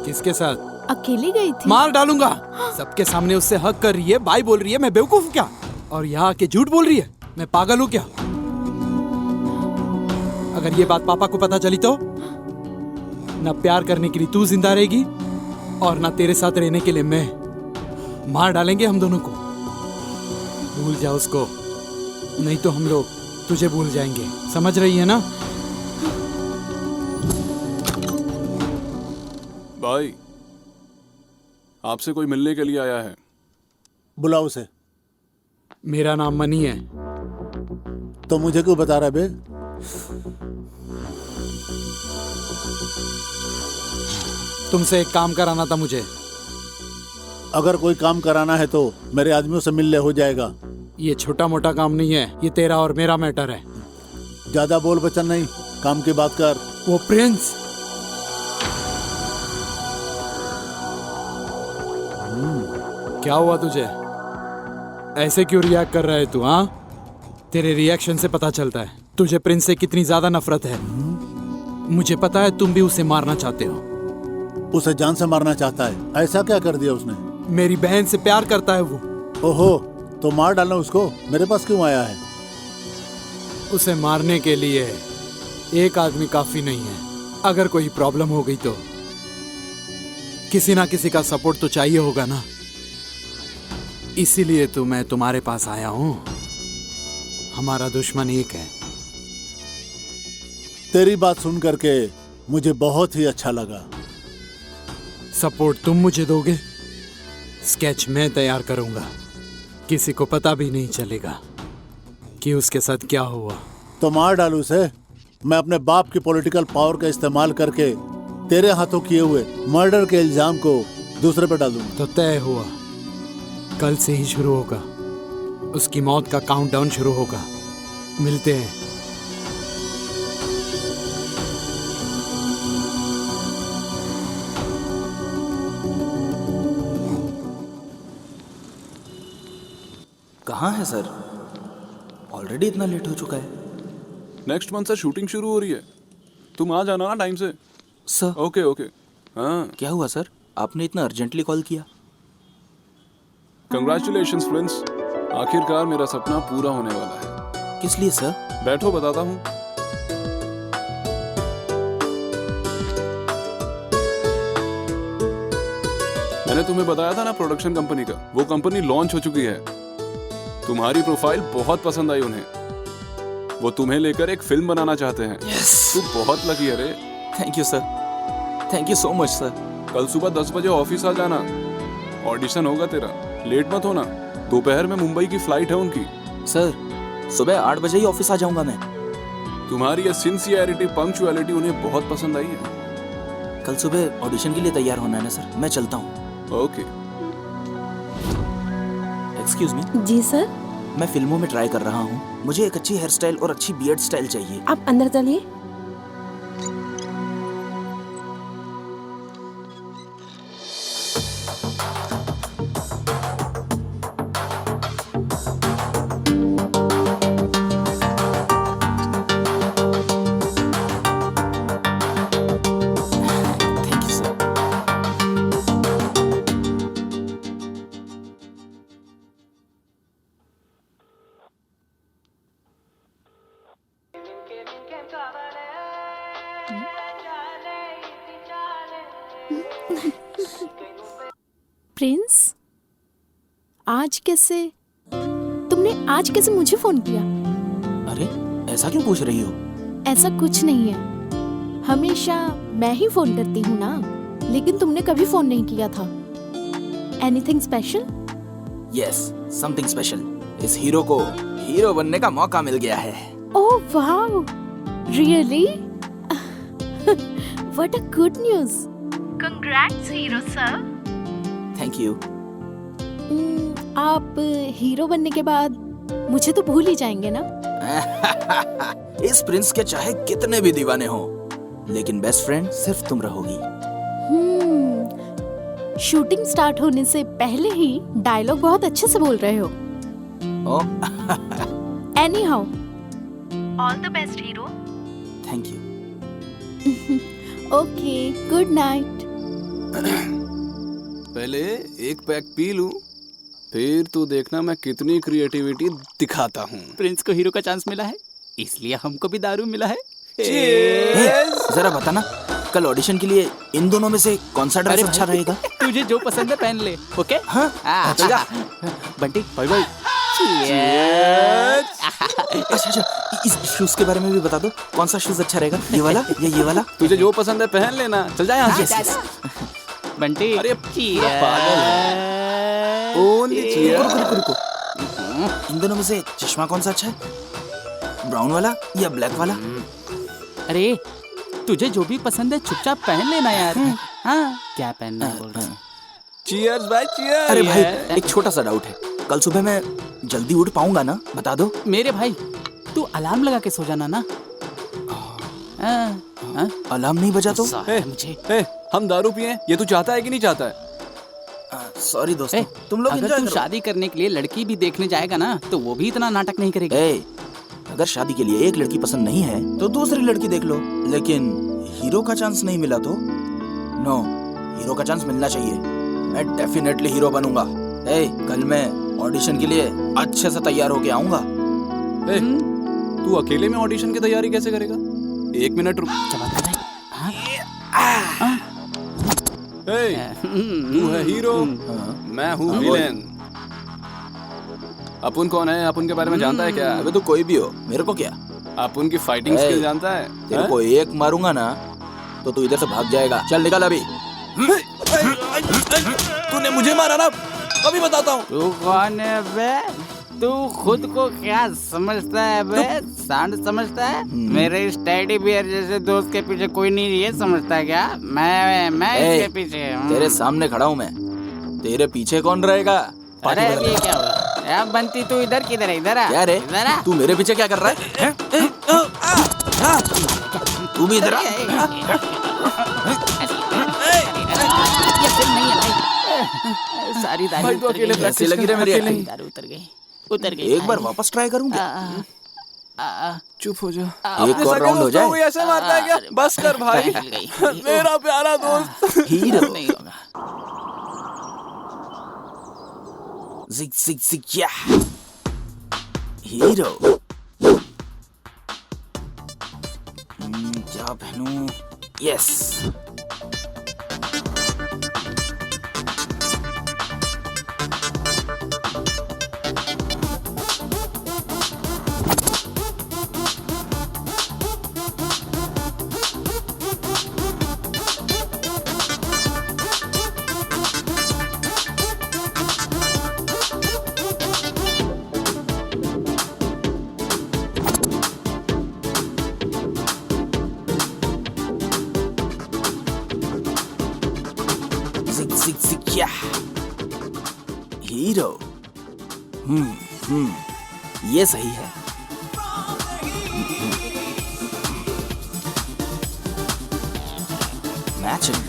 किसके साथ? अकेली गई थी। मार डालूंगा। सबके सामने उससे हक कर रही है, बाय बोल रही है। मैं बेवकूफ हूँ क्या? और यहाँ आके झूठ बोल रही है। मैं पागल हूँ क्या? अगर ये बात पापा को पता चली तो ना प्यार करने के लिए तू जिंदा रहेगी और ना तेरे साथ रहने के लिए मैं। मार डालेंगे हम दोनों को। भूल जा उसको, नहीं तो हम लोग तुझे भूल जाएंगे। समझ रही है ना? भाई, आपसे कोई मिलने के लिए आया है। बुलाओ उसे। मेरा नाम मनी है। तो मुझे क्यों बता रहा बे? तुमसे एक काम कराना था मुझे। अगर कोई काम कराना है तो मेरे आदमियों से मिल ले, हो जाएगा। ये छोटा मोटा काम नहीं है, ये तेरा और मेरा मैटर है। ज्यादा बोल बचन नहीं, काम की बात कर। वो प्रिंस। क्या हुआ तुझे? ऐसे क्यों रिएक्ट कर रहा है तू? हाँ, तेरे रिएक्शन से पता चलता है तुझे प्रिंस से कितनी ज्यादा नफरत है। मुझे पता है तुम भी उसे मारना चाहते हो। उसे जान से मारना चाहता है? ऐसा क्या कर दिया उसने? मेरी बहन से प्यार करता है वो। ओहो, तो मार डालना उसको। मेरे पास क्यों आया है? उसे मारने के लिए एक आदमी काफी नहीं है। अगर कोई प्रॉब्लम हो गई तो किसी ना किसी का सपोर्ट तो चाहिए होगा ना। इसीलिए तो मैं तुम्हारे पास आया हूं। हमारा दुश्मन एक है। तेरी बात सुन करके मुझे बहुत ही अच्छा लगा। सपोर्ट तुम मुझे दोगे, स्केच मैं तैयार करूंगा। किसी को पता भी नहीं चलेगा कि उसके साथ क्या हुआ। तो मार डालू उसे। मैं अपने बाप की पॉलिटिकल पावर का इस्तेमाल करके तेरे हाथों किए हुए मर्डर के इल्जाम को दूसरे पर डाल दूंगा। तो तय हुआ, कल से ही शुरू होगा। उसकी मौत का काउंटडाउन शुरू होगा। मिलते हैं। कहाँ है सर? ऑलरेडी इतना लेट हो चुका है। नेक्स्ट मंथ से शूटिंग शुरू हो रही है, तुम आ जाना ना टाइम से। Sir okay okay. हाँ, क्या हुआ सर? आपने इतना अर्जेंटली कॉल किया? कंग्रेचुलेशंस फ्रेंड्स, आखिरकार मेरा सपना पूरा होने वाला है। किस लिए सर? बैठो बताता हूँ। मैंने तुम्हें बताया था ना प्रोडक्शन कंपनी का, वो कंपनी लॉन्च हो चुकी है। तुम्हारी प्रोफाइल बहुत पसंद आई उन्हें। वो तुम्हें लेकर एक फिल्म बनाना चाहते हैं। तू बहुत लकी है रे। Thank you sir, thank you so much sir. कल सुबह 10 बजे ऑफिस आ जाना। ऑडिशन होगा तेरा, लेट मत होना। दोपहर में मुंबई की फ्लाइट है उनकी। सर सुबह 8 बजे ही ऑफिस आ जाऊंगा मैं। तुम्हारी ये सिंसियरिटी, पंक्चुअलिटी उन्हें बहुत पसंद आई है। कल सुबह ऑडिशन के लिए तैयार होना है ना सर? मैं चलता हूँ। ओके। Excuse me. जी सर। मैं फिल्मों में ट्राई कर रहा हूँ। मुझे एक अच्छी हेयर स्टाइल और अच्छी बियर्ड स्टाइल चाहिए। आप अंदर चलिए। Thank you sir. प्रिंस, तुमने आज कैसे मुझे फोन किया? अरे ऐसा क्यों पूछ रही हो? ऐसा कुछ नहीं है। हमेशा मैं ही फोन करती हूँ ना, लेकिन तुमने कभी फोन नहीं किया था। Anything special? Yes, something special. इस हीरो को हीरो बनने का मौका मिल गया है। Oh wow, really? What a good news. Congrats hero sir. Thank you. आप हीरो बनने के बाद मुझे तो भूल ही जाएंगे ना? इस प्रिंस के चाहे कितने भी दीवाने हो, लेकिन बेस्ट फ्रेंड सिर्फ तुम रहोगी। शूटिंग स्टार्ट होने से पहले ही डायलॉग बहुत अच्छे से बोल रहे हो। Any how, all the best hero. Thank you. Okay, good night. पहले एक पैक पी लूं, फिर तू देखना मैं कितनी क्रिएटिविटी दिखाता हूँ। प्रिंस को हीरो का चांस मिला है, इसलिए हमको भी दारू मिला है। जरा बताना, कल ऑडिशन के लिए इन दोनों में से कौन सा ड्रेस अच्छा रहेगा? तुझे जो पसंद है पहन ले। ओके? हाँ, चल जा। Bunty, bye bye. अच्छा, इस शूज के बारे में भी बता दो। कौन सा शूज अच्छा रहेगा? ये वाला या ये वाला? तुझे जो पसंद है पहन लेना। चल जा यहाँ से। बंटी, अरे पागल है। ओनली रुको। इन दोनों में से चश्मा कौन सा अच्छा है? ब्राउन वाला या ब्लैक वाला? अरे तुझे जो भी पसंद है चुपचाप पहन लेना यार। हाँ, क्या पहनना है बोल रहा है? चीयर्स भाई, चीयर्स। अरे भाई, एक छोटा सा डाउट है। कल सुबह मैं जल्दी उठ पाऊंगा ना? बता दो। मेरे भाई, तू अलार्म लगा के सो जाना ना। अलार्म नहीं बजा तो? मुझे हम दारू पिए, ये तू चाहता है कि नहीं चाहता है? सॉरी दोस्तों, तुम लोग अगर एंजॉय तू करो। शादी करने के लिए लड़की भी देखने जाएगा ना तो वो भी इतना नाटक नहीं करेगी। ए, अगर शादी के लिए एक लड़की पसंद नहीं है तो दूसरी लड़की देख लो, लेकिन हीरो का चांस नहीं मिला तो नो, हीरो का चांस मिलना चाहिए। मैं डेफिनेटली हीरो बनूंगा। ए, कल मैं ऑडिशन के लिए अच्छे से तैयार होके आऊंगा। ए, तू अकेले में ऑडिशन की तैयारी कैसे करेगा? 1 मिनट रुक। ए, तू है हीरो, मैं हूँ विलेन। अपुन कौन है? अपुन के बारे में जानता है क्या? अबे तू कोई भी हो, मेरे को क्या। अपुन की फाइटिंग ए, स्किल जानता है? तेरे को एक मारूंगा ना तो तू इधर से भाग जाएगा। चल निकल अभी। तूने मुझे मारा ना, अभी बताता हूँ। तू कौन है बे? तू खुद को क्या समझता है बे? सांड समझता है? मेरे इस टेडी बियर जैसे दोस्त के पीछे कोई नहीं ये समझता है क्या? मैं ए, इसके पीछे हूँ। तेरे सामने खड़ा हूँ मैं, तेरे पीछे कौन रहेगा? अरे अभी क्या हुआ? यार बंटी तू इधर किधर है? इधर आ। क्या रे, इधर आ। तू मेरे पीछे क्या कर रहा है? तू भी इधर आ। ये फिल्म नहीं है भाई। सारी दारू भाई, तो उतर अकेले गई। कैसी लगी रे मेरी एक्टिंग? दारू उतर गई एक बार वापस ट्राई करूंगी। चुप हो जा। एक और राउंड हो जाए। ऐसे मारता है क्या? बस कर भाई, निकल गई। मेरा प्यारा दोस्त। हीरो नहीं होगा। जिग जिग जिग या हीरो। क्या पहनूं? यस, जिग जिग जिग या हीरो। ये सही है। मैचिंग।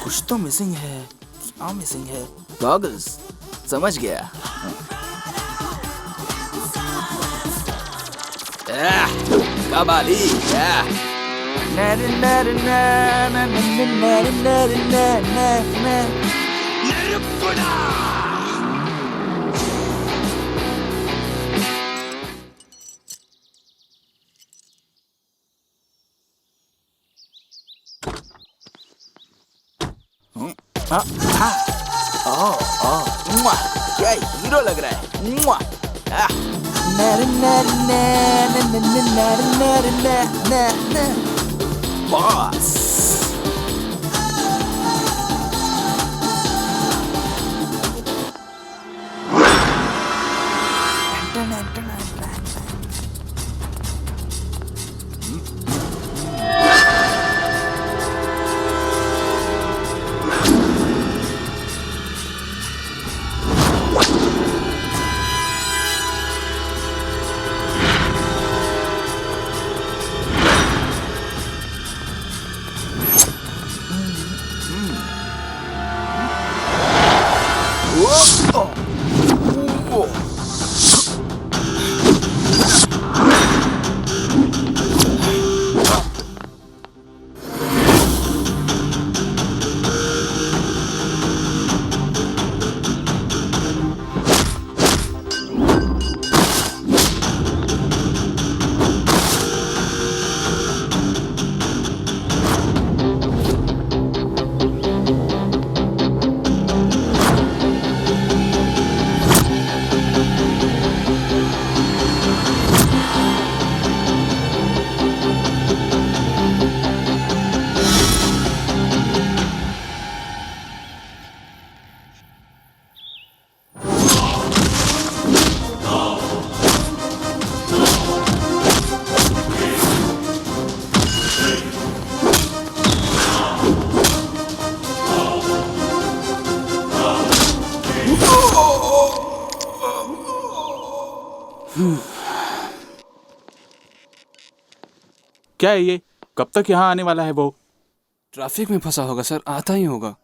कुछ तो मिसिंग है। क्या मिसिंग है? गॉगल्स, समझ गया। कबाली। क्या हीरो लग रहा है। बॉस। क्या है ये? कब तक यहाँ आने वाला है वो? ट्रैफिक में फंसा होगा सर, आता ही होगा।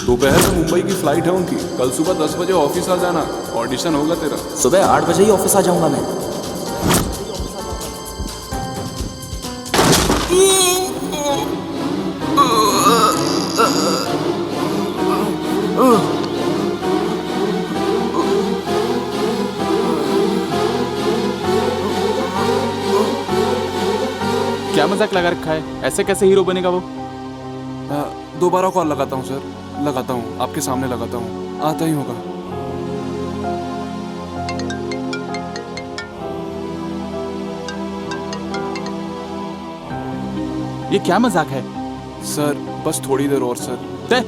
दोपहर में मुंबई की फ्लाइट है उनकी, कल सुबह 10 बजे ऑफिस आ जाना, ऑडिशन होगा तेरा। सुबह 8 बजे ही ऑफिस आ जाऊंगा मैं। क्या मजाक लगा रखा है? ऐसे कैसे हीरो बनेगा वो? दोबारा कॉल लगाता हूँ सर, लगाता हूँ, आपके सामने लगाता हूँ, आता ही होगा। ये क्या मजाक है? सर बस थोड़ी देर और सर। तय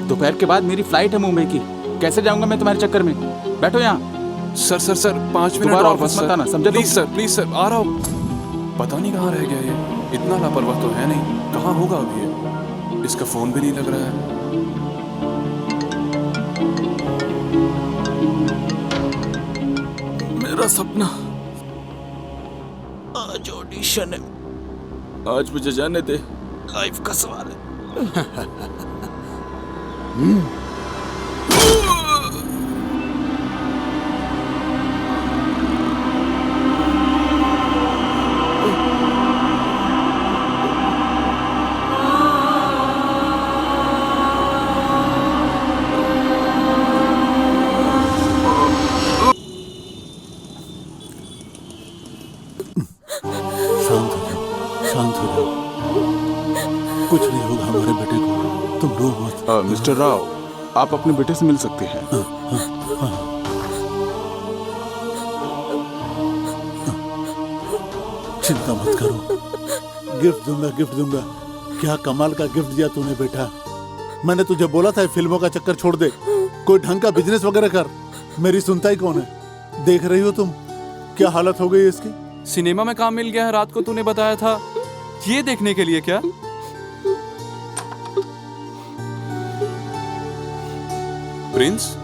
दोपहर के बाद मेरी फ्लाइट है मुंबई की, कैसे जाऊंगा मैं तुम्हारे चक्कर में? बैठो यहाँ। सर सर सर 5 मिनट दोबारा और ऑफिस बस मत आना, सर, समझे? प्लीज सर, आ रहा हूँ। पता नहीं कहाँ रह गया ये, इतना लापरवाह तो है नहीं, कहाँ होगा अभी ये? इसका फोन भी नहीं लग रहा है। मेरा सपना, आज ऑडिशन है, आज मुझे जाने दे, लाइफ का सवाल है। शांत हो जाओ, शांत हो जाओ, कुछ नहीं होगा हमारे बेटे को, तुम रो मत। मिस्टर राव, आप अपने बेटे से मिल सकते हैं। चिंता मत करो, गिफ्ट दूंगा, गिफ्ट दूंगा। क्या कमाल का गिफ्ट दिया तूने बेटा। मैंने तुझे बोला था फिल्मों का चक्कर छोड़ दे, कोई ढंग का बिजनेस वगैरह कर। मेरी सुनता ही कौन है? देख रही हो तुम क्या हालत हो गई है इसकी। सिनेमा में काम मिल गया है, रात को तूने बताया था, ये देखने के लिए क्या? प्रिंस,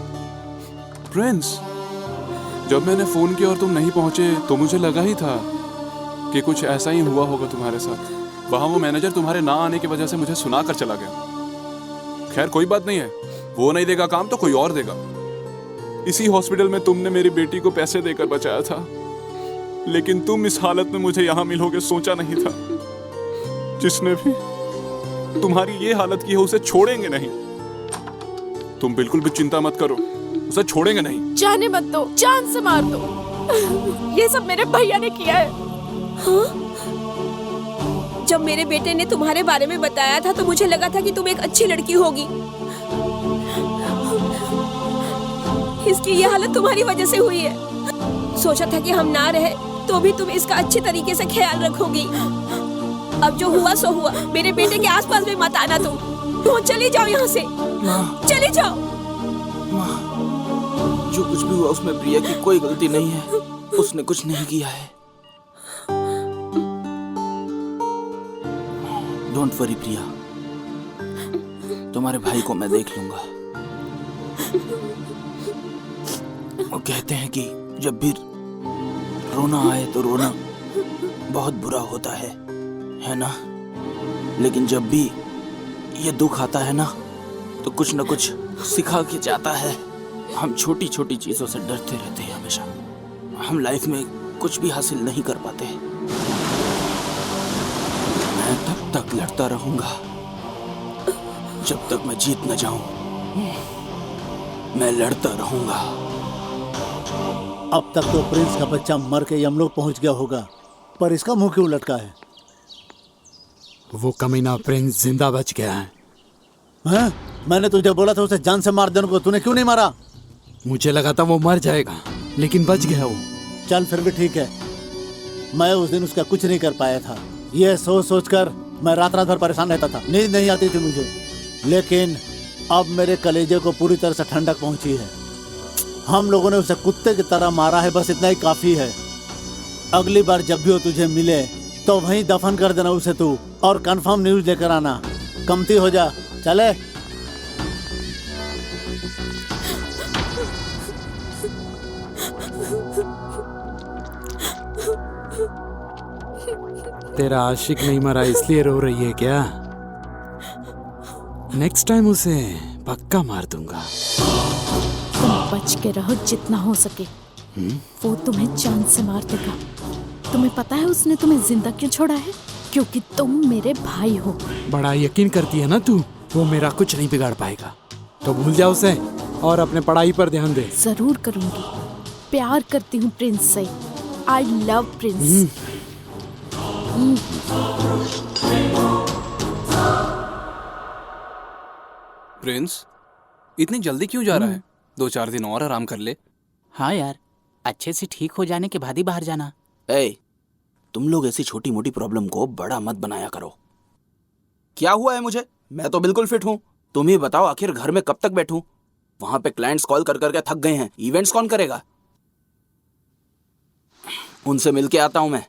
जब मैंने फोन किया और तुम नहीं पहुंचे तो मुझे लगा ही था कि कुछ ऐसा ही हुआ होगा तुम्हारे साथ। वहां वो मैनेजर तुम्हारे ना आने की वजह से मुझे सुना कर चला गया। खैर कोई बात नहीं है, वो नहीं देगा काम तो कोई और देगा। इसी हॉस्पिटल में तुमने मेरी बेटी को पैसे देकर बचाया था, लेकिन तुम इस हालत में मुझे यहाँ मिलोगे सोचा नहीं था। जिसने भी तुम्हारी ये हालत की है उसे छोड़ेंगे नहीं। तुम बिल्कुल भी चिंता मत करो, उसे छोड़ेंगे नहीं। जाने मत दो, जान से मार दो। ये सब मेरे भैया ने किया है। हाँ? जब मेरे बेटे ने तुम्हारे बारे में बताया था तो मुझे लगा था कि तुम एक अच्छी लड़की होगी। इसकी ये हालत तुम्हारी वजह से हुई है। सोचा था कि हम ना रहे तो भी तुम इसका अच्छे तरीके से ख्याल रखोगी। अब जो हुआ सो हुआ, मेरे बेटे के आसपास भी मत आना तुम। चली जाओ यहाँ से, चली जाओ। जो कुछ भी हुआ उसमें प्रिया की कोई गलती नहीं है, उसने कुछ नहीं किया है। डोंट वरी प्रिया, तुम्हारे भाई को मैं देख लूंगा। वो कहते हैं कि जब भी रोना आए तो रोना बहुत बुरा होता है ना? लेकिन जब भी ये दुख आता है ना तो कुछ न कुछ सिखा के जाता है। हम छोटी छोटी चीजों से डरते रहते हैं हमेशा। हम लाइफ में कुछ भी हासिल नहीं कर पाते। मैं तब तक लड़ता रहूंगा जब तक मैं जीत न जाऊं। मैं लड़ता रहूंगा। अब तक तो प्रिंस का बच्चा मर के यमलोक पहुंच गया होगा, पर इसका मुंह क्यों लटका है? वो कमीना प्रिंस जिंदा बच गया है। हैं? मैंने तुझे बोला था उसे जान से मार देने को, तूने क्यों नहीं मारा? मुझे लगा था वो मर जाएगा, लेकिन बच गया वो। चल फिर भी ठीक है, मैं उस दिन उसका कुछ नहीं कर पाया था। यह सोच सोच कर मैं रात रात भर परेशान रहता था, नींद नहीं आती थी मुझे। लेकिन अब मेरे कलेजे को पूरी तरह से ठंडक पहुंची है। हम लोगों ने उसे कुत्ते की तरह मारा है, बस इतना ही काफी है। अगली बार जब भी वो तुझे मिले तो वहीं दफन कर देना उसे तू, और कंफर्म न्यूज लेकर आना। कमती हो जा, चले। तेरा आशिक नहीं मरा इसलिए रो रही है क्या? नेक्स्ट टाइम उसे पक्का मार दूंगा। तुम बच के रहो जितना हो सके। वो तुम्हें जान से मार देगा। तुम्हें पता है उसने तुम्हें जिंदा क्यों छोड़ा है? क्योंकि तुम मेरे भाई हो। बड़ा यकीन करती है ना तू, वो मेरा कुछ नहीं बिगाड़ पाएगा। तो भूल जा उसे और अपने पढ़ाई पर ध्यान दे। जरूर करूंगी। प्यार करती हूँ प्रिंस से। I love Prince. प्रिंस इतनी जल्दी क्यों जा रहा है? 2-4 दिन और आराम कर ले। हाँ यार, अच्छे से ठीक हो जाने के बाद ही बाहर जाना। ए, तुम लोग ऐसी छोटी मोटी प्रॉब्लम को बड़ा मत बनाया करो। क्या हुआ है मुझे? मैं तो बिल्कुल फिट हूँ। तुम ही बताओ, आखिर घर में कब तक बैठूं? वहां पे क्लाइंट्स कॉल कर करके थक गए हैं। इवेंट्स कौन करेगा? उनसे मिलके आता हूं मैं।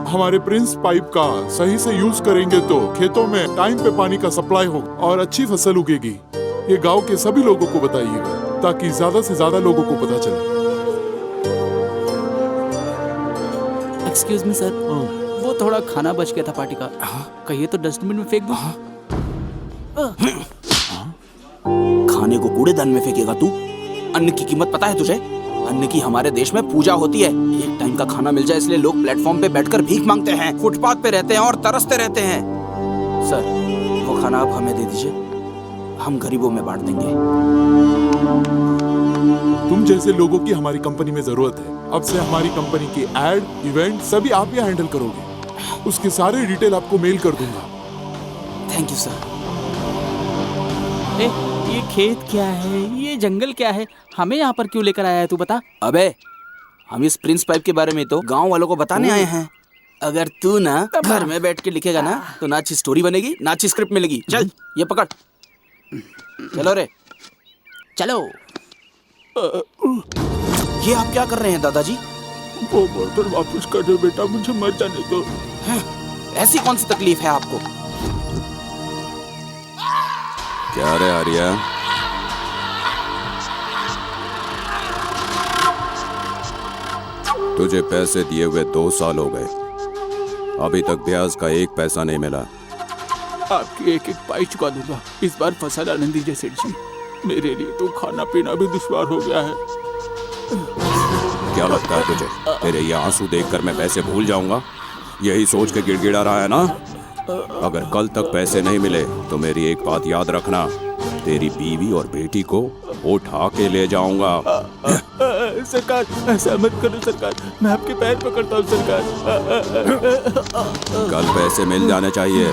हमारे प्रिंस पाइप का सही से यूज करेंगे तो खेतों में टाइम पे पानी का सप्लाई होगा और अच्छी फसल उगेगी। ये गांव के सभी लोगों को बताइएगा ताकि ज्यादा से ज्यादा लोगों को पता चले। एक्सक्यूज मी सर, वो थोड़ा खाना बच गया था पार्टी का। कहिए तो डस्टबिन में फेंक दूं। खाने को कूड़ेदान में फेंकेगा तू? अन्न की कीमत पता है तुझे? अन्न की हमारे देश में पूजा होती है। एक टाइम का खाना मिल जाए इसलिए लोग प्लेटफॉर्म पे बैठकर भीख मांगते हैं, फुटपाथ पे रहते हैं और तरसते रहते हैं। सर, वो खाना आप हमें दे दीजिए, हम गरीबों में बांट देंगे। तुम जैसे लोगों की हमारी कंपनी में जरूरत है। अब से हमारी कंपनी की एड, इवेंट सभी आप ही हैंडल करोगे। उसके सारे डिटेल आपको मेल कर दूंगा। Thank you sir. ये खेत क्या है? ये जंगल क्या है? हमें यहाँ पर क्यों लेकर आया है तू बता? अबे, हम इस प्रिंस पाइप के बारे में तो गांव वालों को बताने आए हैं। अगर तू ना घर में बैठ के लिखेगा ना तो ना अच्छी स्टोरी बनेगी ना अच्छी स्क्रिप्ट मिलेगी। चल ये पकड़, चलो रे चलो। ये आप क्या कर रहे हैं दादाजी? वो बोतल वापस कर दो बेटा, मुझे मर जाने दो। ऐसी कौन सी तकलीफ है आपको? क्या रे आर्या, तुझे पैसे दिए हुए 2 साल हो गए, अभी तक ब्याज का 1 पैसा नहीं मिला। आपकी एक एक पाई चुका दूंगा। इस बार फसल आने दीजिए सेठ जी, मेरे लिए तो खाना पीना भी दुश्वार हो गया है। क्या लगता है तुझे तेरे ये आंसू देखकर मैं पैसे भूल जाऊंगा? यही सोच के गिड़गिड़ा रहा है ना? अगर कल तक पैसे नहीं मिले तो मेरी एक बात याद रखना, तेरी बीवी और बेटी को उठा के ले जाऊंगा। सरकार, ऐसा मत करो सरकार, मैं आपके पैर पकड़ता हूँ सरकार। कल पैसे मिल जाने चाहिए।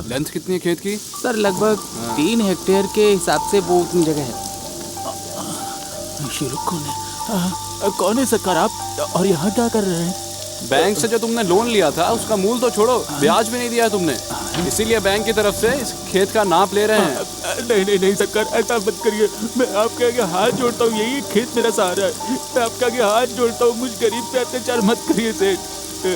लेंथ कितनी है खेत की? सर लगभग 3 हेक्टेयर के हिसाब से वो उतनी जगह है। कौन है सरकार आप, और यहाँ क्या कर रहे हैं? बैंक से जो तुमने लोन लिया था उसका मूल तो छोड़ो, ब्याज भी नहीं दिया तुमने, इसीलिए बैंक की तरफ से इस खेत का नाप ले रहे हैं। नहीं सरकार, ऐसा मत करिए। मैं आपके आगे हाथ जोड़ता हूँ, यही खेत मेरा सहारा है। मैं आपके आगे हाथ जोड़ता हूँ, मुझ गरीब पे अत्याचार मत करिए सेठ।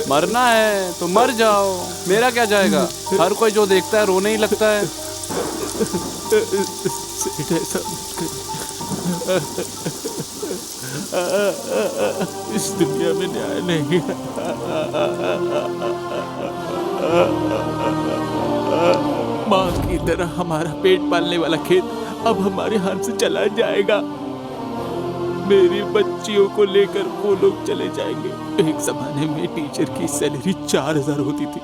मरना है तो मर जाओ, मेरा क्या जाएगा? हर कोई जो देखता है रोने ही लगता है। सेठ ऐसा मत करिए। इस दुनिया में न्याय नहीं है। माँ की तरह हमारा पेट पालने वाला खेत अब हमारे हाथ से चला जाएगा। मेरी बच्चियों को लेकर वो लोग चले जाएंगे। एक जमाने में टीचर की सैलरी 4,000 होती थी,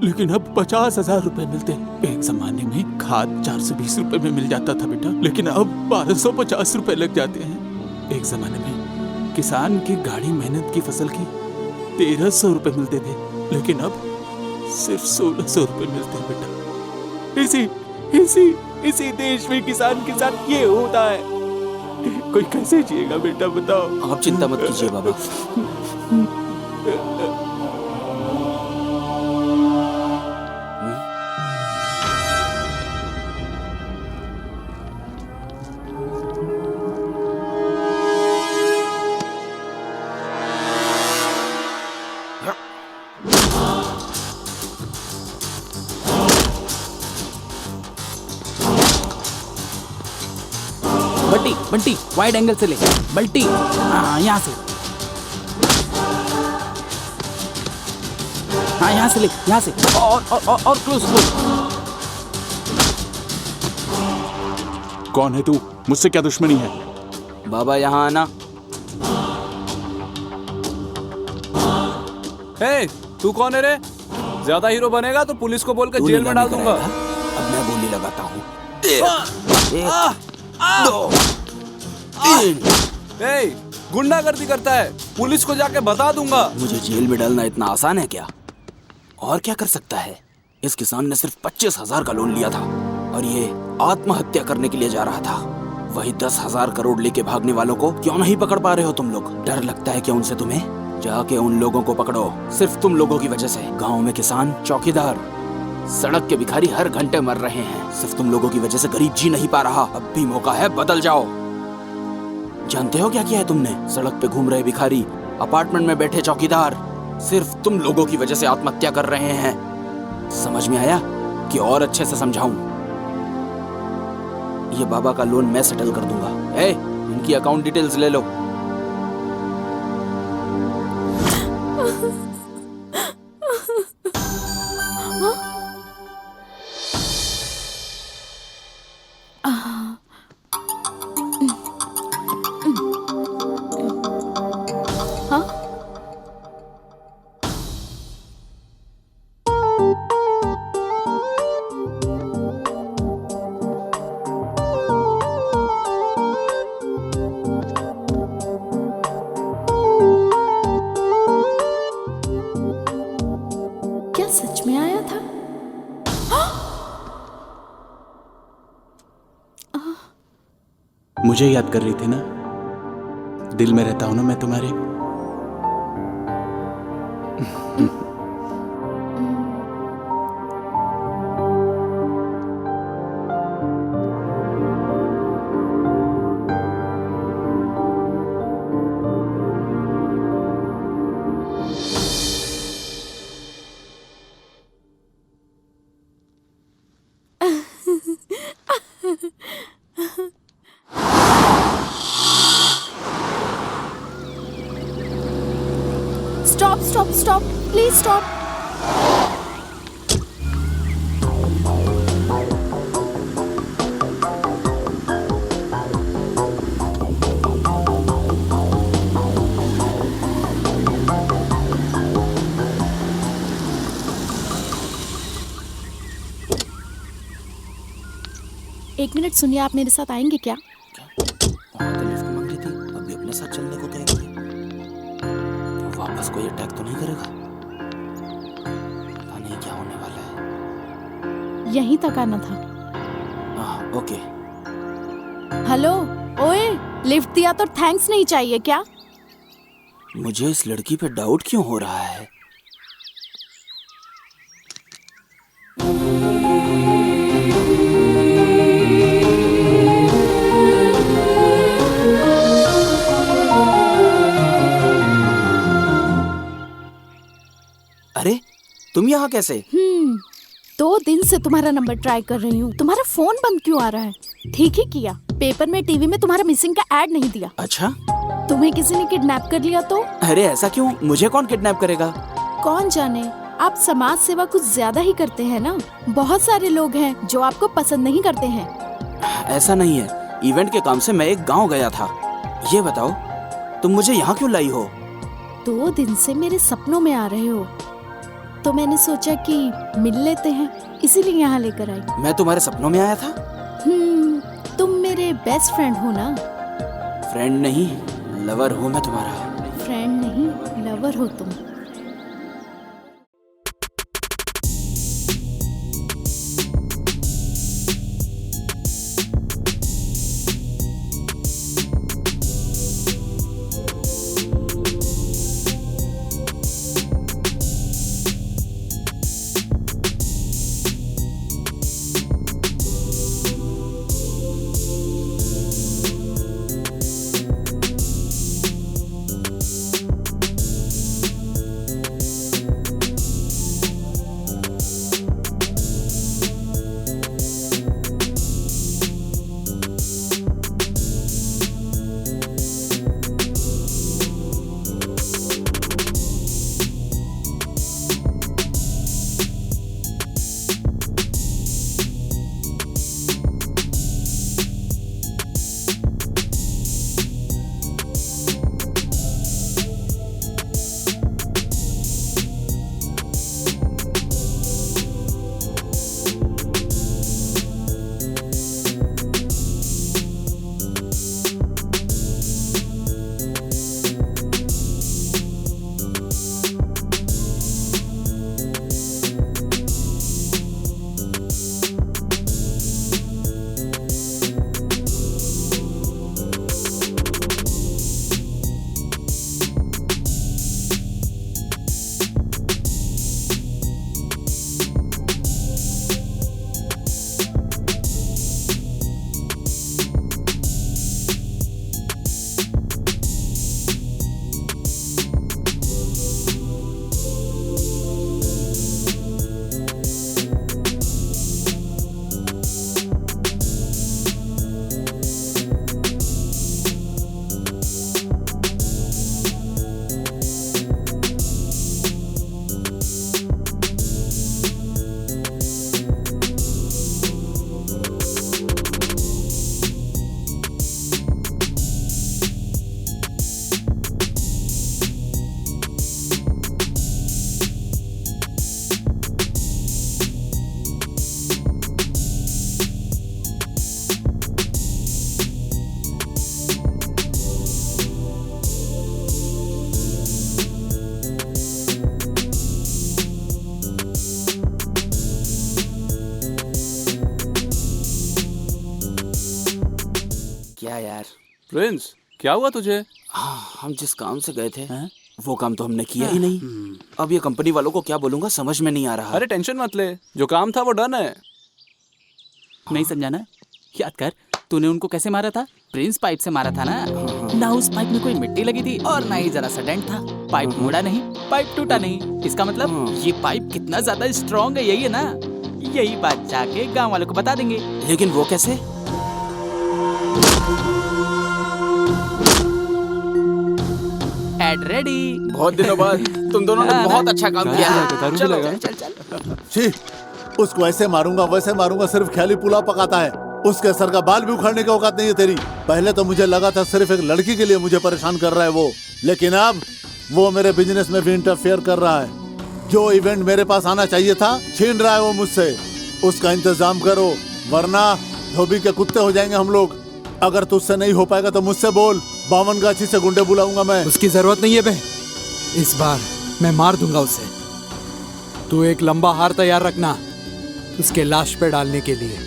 लेकिन अब 50,000 रुपए मिलते हैं। एक जमाने में खाद 420 रुपए में मिल जाता था बेटा, लेकिन अब 1250 रुपए लग जाते हैं। एक जमाने में किसान की गाढ़ी मेहनत की फसल की 1300 रुपए मिलते थे, लेकिन अब सिर्फ 1600 रुपए मिलते हैं बेटा। इसी देश में किसान के साथ ये होता है। कोई कैसे जिएगा बेटा, बताओ। आप चिंता मत कीजिए बाबा। बंटी बंटी वाइड एंगल से ले। बंटी हाँ यहाँ से, हाँ यहाँ से ले, यहाँ से और क्लोज। कौन है तू? मुझसे क्या दुश्मनी है? बाबा यहाँ आना। हे, तू कौन है रे? ज्यादा हीरो बनेगा तो पुलिस को बोलकर जेल में डाल दूंगा। अब मैं गोली लगाता हूँ। एक, दो, तीन। हे, गुंडागर्दी करता है, पुलिस को जाके बता दूंगा। मुझे जेल में डालना इतना आसान है क्या? और क्या कर सकता है? इस किसान ने सिर्फ 25,000 का लोन लिया था और ये आत्महत्या करने के लिए जा रहा था। वही 10,000 करोड़ लेके भागने वालों को क्यों नहीं पकड़ पा रहे हो तुम लोग? डर लगता है क्या उनसे तुम्हें? जाके उन लोगों को पकड़ो। सिर्फ तुम लोगों की वजह से गाँव में किसान, चौकीदार, सड़क के भिखारी हर घंटे मर रहे हैं। सिर्फ तुम लोगों की वजह से गरीब जी नहीं पा रहा। अब भी मौका है, बदल जाओ। जानते हो क्या किया है तुमने? सड़क पे घूम रहे भिखारी, अपार्टमेंट में बैठे चौकीदार, सिर्फ तुम लोगों की वजह से आत्महत्या कर रहे हैं। समझ में आया कि और अच्छे से समझाऊं? ये बाबा का लोन मैं सेटल कर दूंगा। इनकी अकाउंट डिटेल्स ले लो। क्या सच में आया था? मुझे याद कर रही थी ना? दिल में रहता हूं ना मैं तुम्हारे। Stop, please stop. एक मिनट सुनिए, आप मेरे साथ आएंगे क्या? वहाँ तो लिफ्ट मांग रही थी, अभी अपने साथ चलने को तैयार है। वापस कोई अटैक तो नहीं करेगा? पता नहीं क्या होने वाला है। यहीं तक आना था। ओके। हेलो, ओए, लिफ्ट दिया तो थैंक्स नहीं चाहिए क्या? मुझे इस लड़की पे डाउट क्यों हो रहा है? अरे तुम यहाँ कैसे? 2 दिन से तुम्हारा नंबर ट्राई कर रही हूँ, तुम्हारा फोन बंद क्यों आ रहा है? ठीक ही किया, पेपर में टीवी में तुम्हारा मिसिंग का ऐड नहीं दिया। अच्छा, तुम्हें किसी ने किडनैप कर लिया तो? अरे ऐसा क्यों? मुझे कौन किडनैप करेगा? कौन जाने, आप समाज सेवा कुछ ज्यादा ही करते हैं ना। बहुत सारे लोग हैं जो आपको पसंद नहीं करते हैं। ऐसा नहीं है, इवेंट के काम से मैं एक गांव गया था। ये बताओ, तुम मुझे यहाँ क्यों लाई हो? 2 दिन से मेरे सपनों में आ रहे हो, तो मैंने सोचा कि मिल लेते हैं, इसीलिए यहाँ लेकर आई। मैं तुम्हारे सपनों में आया था? तुम मेरे बेस्ट फ्रेंड हो ना? फ्रेंड नहीं, लवर हूँ मैं तुम्हारा। फ्रेंड नहीं, लवर हो तुम। यार। प्रिंस, क्या हुआ तुझे? हम जिस काम से गए थे वो काम तो हमने किया ही नहीं। अब ये कंपनी वालों को क्या बोलूंगा समझ में नहीं आ रहा। अरे टेंशन मत ले, जो काम था वो डन है। नहीं समझाना, याद कर तूने उनको कैसे मारा था? प्रिंस पाइप से मारा था ना। ना उस पाइप में कोई मिट्टी लगी थी और ना ही जरा सा डेंट था। पाइप मुड़ा नहीं, पाइप टूटा नहीं। इसका मतलब ये पाइप कितना ज्यादा स्ट्रॉन्ग है, यही है ना? यही बात जाके गांव वालों को बता देंगे। लेकिन वो कैसे? Ad ready. बहुत दिनों बाद तुम दोनों ने बहुत अच्छा काम किया। चलो चल चल। छी, उसको ऐसे मारूंगा वैसे मारूंगा, सिर्फ ख्याली पुलाव पकाता है। उसके सर का बाल भी उखाड़ने की औकात नहीं है तेरी। पहले तो मुझे लगा था सिर्फ एक लड़की के लिए मुझे परेशान कर रहा है वो, लेकिन अब वो मेरे बिजनेस में भी इंटरफेयर कर रहा है। जो इवेंट मेरे पास आना चाहिए था छीन रहा है वो मुझसे। उसका इंतजाम करो वरना धोबी के कुत्ते हो जाएंगे हम लोग। अगर तुझसे नहीं हो पाएगा तो मुझसे बोल, 52 गाछी से गुंडे बुलाऊंगा मैं। उसकी जरूरत नहीं है बे, इस बार मैं मार दूंगा उसे। तू एक लंबा हार तैयार रखना उसके लाश पे डालने के लिए।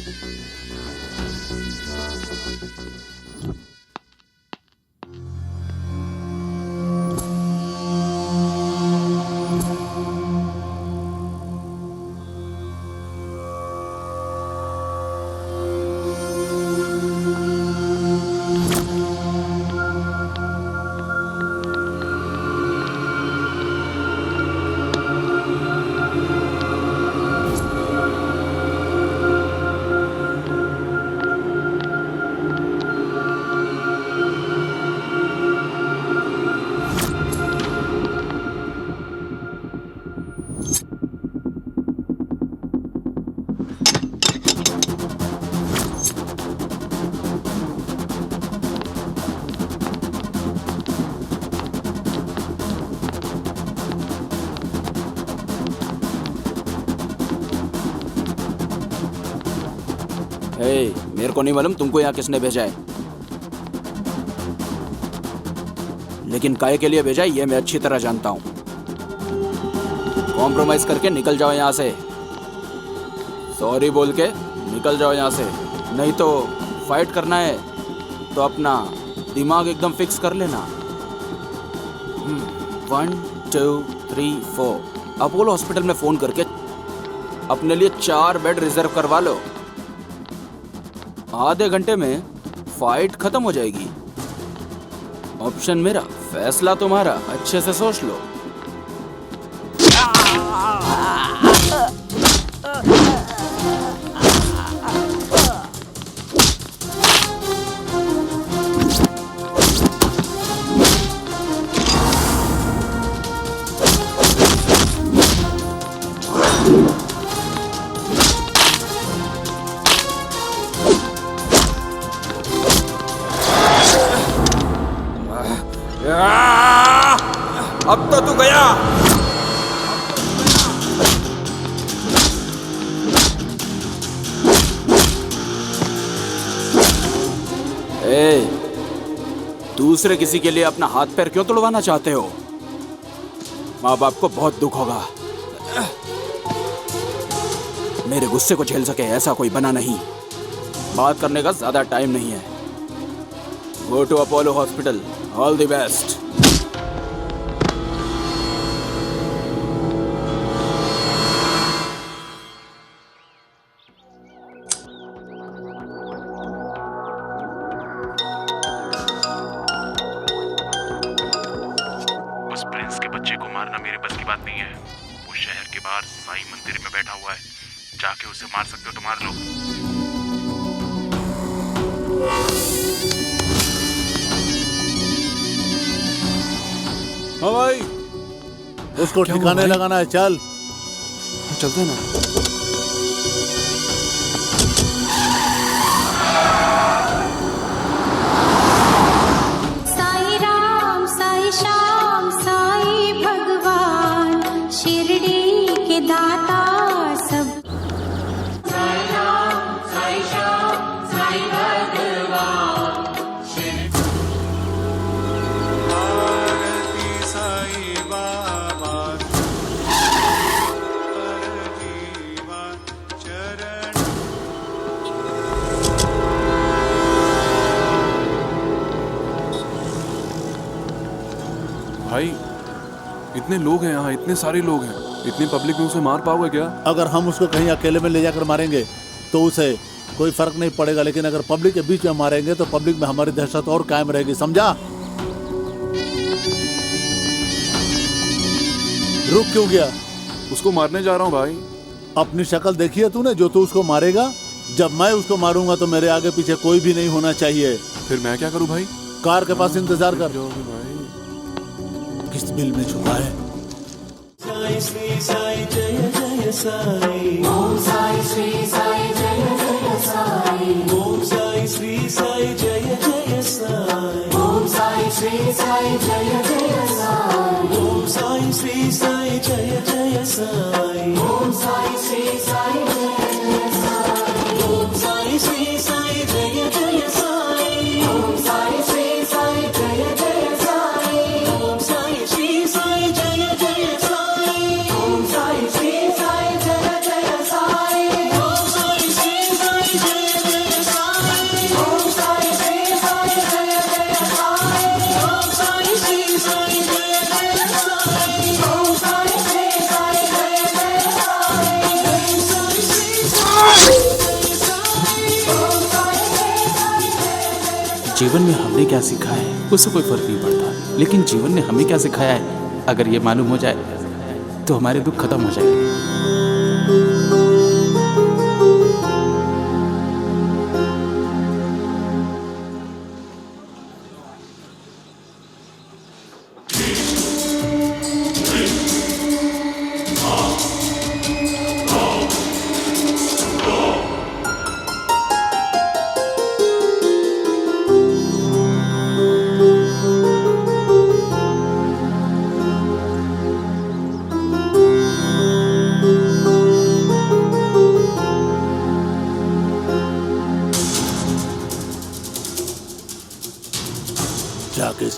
मेरे को नहीं मालूम तुमको यहाँ किसने भेजा है, लेकिन काय के लिए भेजा है ये मैं अच्छी तरह जानता हूँ। कॉम्प्रोमाइज करके निकल जाओ यहाँ से, सॉरी बोल के निकल जाओ यहाँ से, नहीं तो फाइट करना है तो अपना दिमाग एकदम फिक्स कर लेना। 1 2 3 4 अपोलो हॉस्पिटल में फोन करके अपने लिए 4 बेड रिजर्व करवा लो। आधे घंटे में फाइट खत्म हो जाएगी। ऑप्शन मेरा, फैसला तुम्हारा, अच्छे से सोच लो। अब तो तू गया। दूसरे किसी के लिए अपना हाथ पैर क्यों तोड़वाना चाहते हो? माँ बाप को बहुत दुख होगा। मेरे गुस्से को झेल सके ऐसा कोई बना नहीं। बात करने का ज्यादा टाइम नहीं है। Go to Apollo hospital. All the best. उस प्रिंस के बच्चे को मारना मेरे बस की बात नहीं है। वो शहर के बाहर साईं मंदिर में बैठा हुआ है, जाके उसे मार सकते हो तो मार लो। हाँ भाई, उसको ठिकाने लगाना है। चल चलते ना। साई राम साई श्याम साई भगवान शिरडी के दाता सब। साई राम साई श्याम साई भगवान साई बाबा चरण। भाई इतने लोग हैं यहाँ, इतने सारे लोग हैं, इतनी पब्लिक में उसे मार पाओगे क्या? अगर हम उसको कहीं अकेले में ले जाकर मारेंगे तो उसे कोई फर्क नहीं पड़ेगा, लेकिन अगर पब्लिक के बीच में मारेंगे तो पब्लिक में हमारी दहशत और कायम रहेगी। समझा? रुक क्यों गया? उसको मारने जा रहा हूँ भाई। अपनी शक्ल देखी है तूने जो तू उसको मारेगा? जब मैं उसको मारूंगा तो मेरे आगे पीछे कोई भी नहीं होना चाहिए। फिर मैं क्या करूँ भाई? कार के पास इंतजार कर। भाई किस बिल में छुपा है? साई श्री साई जय जय साई। ओम साई श्री साई जय जय साई। ओम साई श्री साई जय जय साई। ओम साई श्री साई जय जय साई। ओम साई श्री साई जय जय साई। ओम साई श्री साई जय जय साई। ओम साई श्री साई जय जय साई। ओम साई श्री साई जय जय साई। ओम साई श्री साई जय जय साई। ओम साई श्री साई जय जय साई। ओम साई श्री साई जय जय साई। ओम साई श्री साई जय जय साई। ओम साई श्री साई जय जय साई। ओम साई श्री साई जय जय साई। ओम साई श्री साई ओम साई श्री साई। जीवन में हमने क्या सीखा है उससे कोई फर्क नहीं पड़ता, लेकिन जीवन ने हमें क्या सिखाया है अगर ये मालूम हो जाए तो हमारे दुख खत्म हो जाएंगे।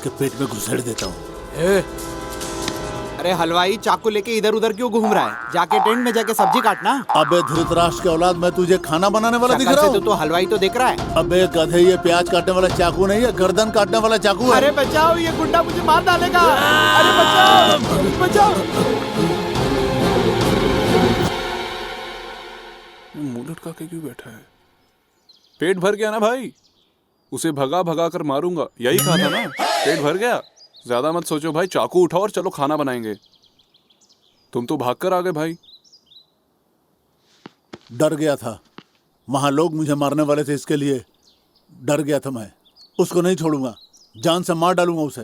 इसके पेट में घुसेड़ देता हूँ। अरे हलवाई चाकू लेके इधर उधर क्यों घूम रहा है? जाके टेंट में जाके सब्जी काटना। अबे धृतराष्ट्र के औलाद, मैं तुझे खाना बनाने वाला दिख शक्ल रहा से हूँ? तो हलवाई तो दिख रहा है। अबे गधे, ये प्याज काटने वाला चाकू नहीं है, गर्दन काटने वाला चाकू है। अरे बचाओ, ये गुंडा मुझे मार डालेगा। अरे बचाओ बचाओ। मुंह लटका के क्यों बैठा है? पेट भर गया ना भाई? उसे भगा भगा कर मारूंगा, यही कहा था ना? पेट भर गया? ज्यादा मत सोचो भाई, चाकू उठाओ और चलो खाना बनाएंगे। तुम तो भाग कर आ गए भाई। डर गया था, वहां लोग मुझे मारने वाले थे, इसके लिए डर गया था मैं। उसको नहीं छोड़ूंगा, जान से मार डालूंगा उसे।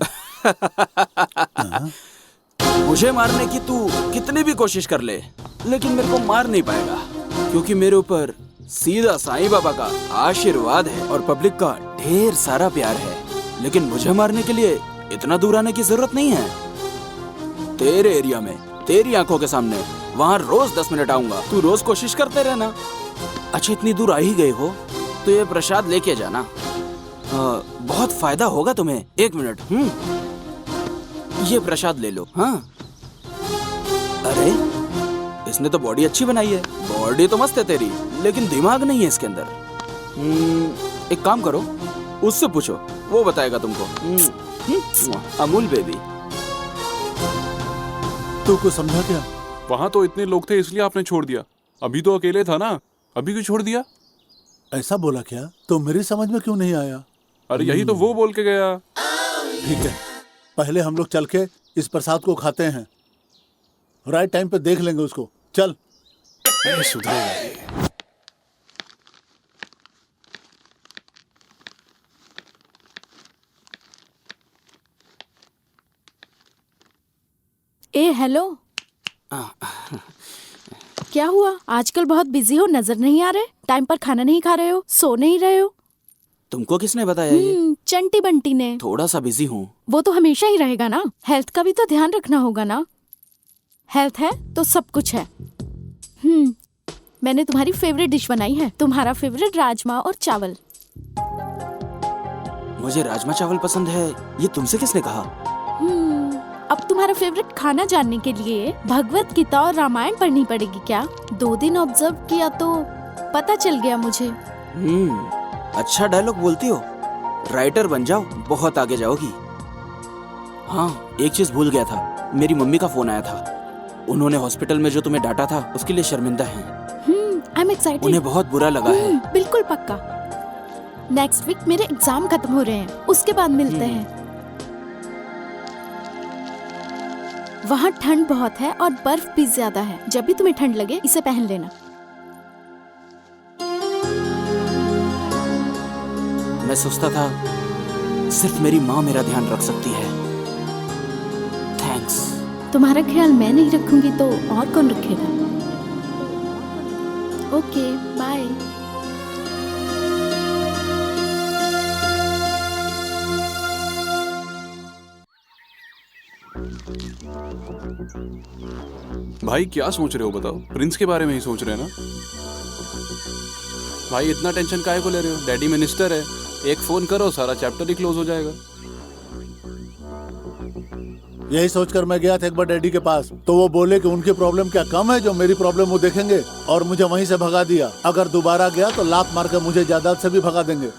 मुझे मारने की तू कितनी भी कोशिश कर ले, लेकिन मेरे को मार नहीं पाएगा, क्योंकि मेरे ऊपर सीधा साईं बाबा का आशीर्वाद है और पब्लिक का ढेर सारा प्यार है। लेकिन मुझे मारने के लिए इतना दूर आने की जरूरत नहीं है। तेरे एरिया में, तेरी आंखों के सामने, वहाँ रोज 10 मिनट आऊंगा। तू रोज कोशिश करते रहना। अच्छा, इतनी दूर आ ही गए हो तो ये प्रसाद लेके जाना, बहुत फायदा होगा तुम्हें। 1 मिनट। ये प्रसाद ले लो। हाँ। अरे, इसने तो बॉडी अच्छी बनाई है। बॉडी तो मस्त है तेरी, लेकिन दिमाग नहीं है इसके अंदर। एक काम करो, उससे पूछो, वो बताएगा तुमको। अमूल बेबी। तू कुछ समझा क्या? वहां तो इतने लोग थे इसलिए आपने छोड़ दिया। अभी तो अकेले था ना, अभी क्यों छोड़ दिया? ऐसा बोला क्या? तो मेरी समझ में क्यों नहीं आया? अरे यही तो वो बोल के गया। ठीक है, पहले हम लोग चल के इस प्रसाद को खाते हैं, राइट टाइम पे देख लेंगे उसको। चल। सुधरेगा। ए हेलो, क्या हुआ? आजकल बहुत बिजी हो, नजर नहीं आ रहे? टाइम पर खाना नहीं खा रहे हो, सो नहीं रहे हो? तुमको किसने बताया ये? चंटी बंटी ने। थोड़ा सा बिजी हूँ। वो तो हमेशा ही रहेगा ना, हेल्थ का भी तो ध्यान रखना होगा ना। हेल्थ है तो सब कुछ है। मैंने तुम्हारी फेवरेट डिश बनाई है, तुम्हारा फेवरेट राजमा और चावल। मुझे राजमा चावल पसंद है, ये तुमसे किसने कहा? अब तुम्हारा फेवरेट खाना जानने के लिए भगवत गीता और रामायण पढ़नी पड़ेगी क्या? 2 दिन ऑब्जर्व किया तो पता चल गया मुझे। अच्छा डायलॉग बोलती हो, राइटर बन जाओ, बहुत आगे जाओगी। हाँ, एक चीज भूल गया था, मेरी मम्मी का फोन आया था। उन्होंने हॉस्पिटल में जो तुम्हें डांटा था उसके लिए शर्मिंदा हैं। I am excited. उन्हें बहुत बुरा लगा है। बिल्कुल पक्का। नेक्स्ट वीक मेरे एग्जाम खत्म हो रहे हैं, उसके बाद मिलते हैं। वहाँ ठंड बहुत है और बर्फ भी ज्यादा है। जब भी तुम्हें ठंड लगे इसे पहन लेना। मैं सोचता था सिर्फ मेरी माँ मेरा ध्यान रख सकती है। थैंक्स। तुम्हारा ख्याल मैं नहीं रखूंगी तो और कौन रखेगा? Okay, bye. भाई क्या सोच रहे हो बताओ? प्रिंस के बारे में ही सोच रहे हैं ना? भाई इतना टेंशन काहे को ले रहे हो? डैडी मिनिस्टर है, एक फोन करो सारा चैप्टर ही क्लोज हो जाएगा। यही सोचकर मैं गया था एक बार डैडी के पास, तो वो बोले कि उनकी प्रॉब्लम क्या कम है जो मेरी प्रॉब्लम वो देखेंगे, और मुझे वहीं से भगा दिया। अगर दोबारा गया तो लात मार कर मुझे जायदाद से भी भगा देंगे।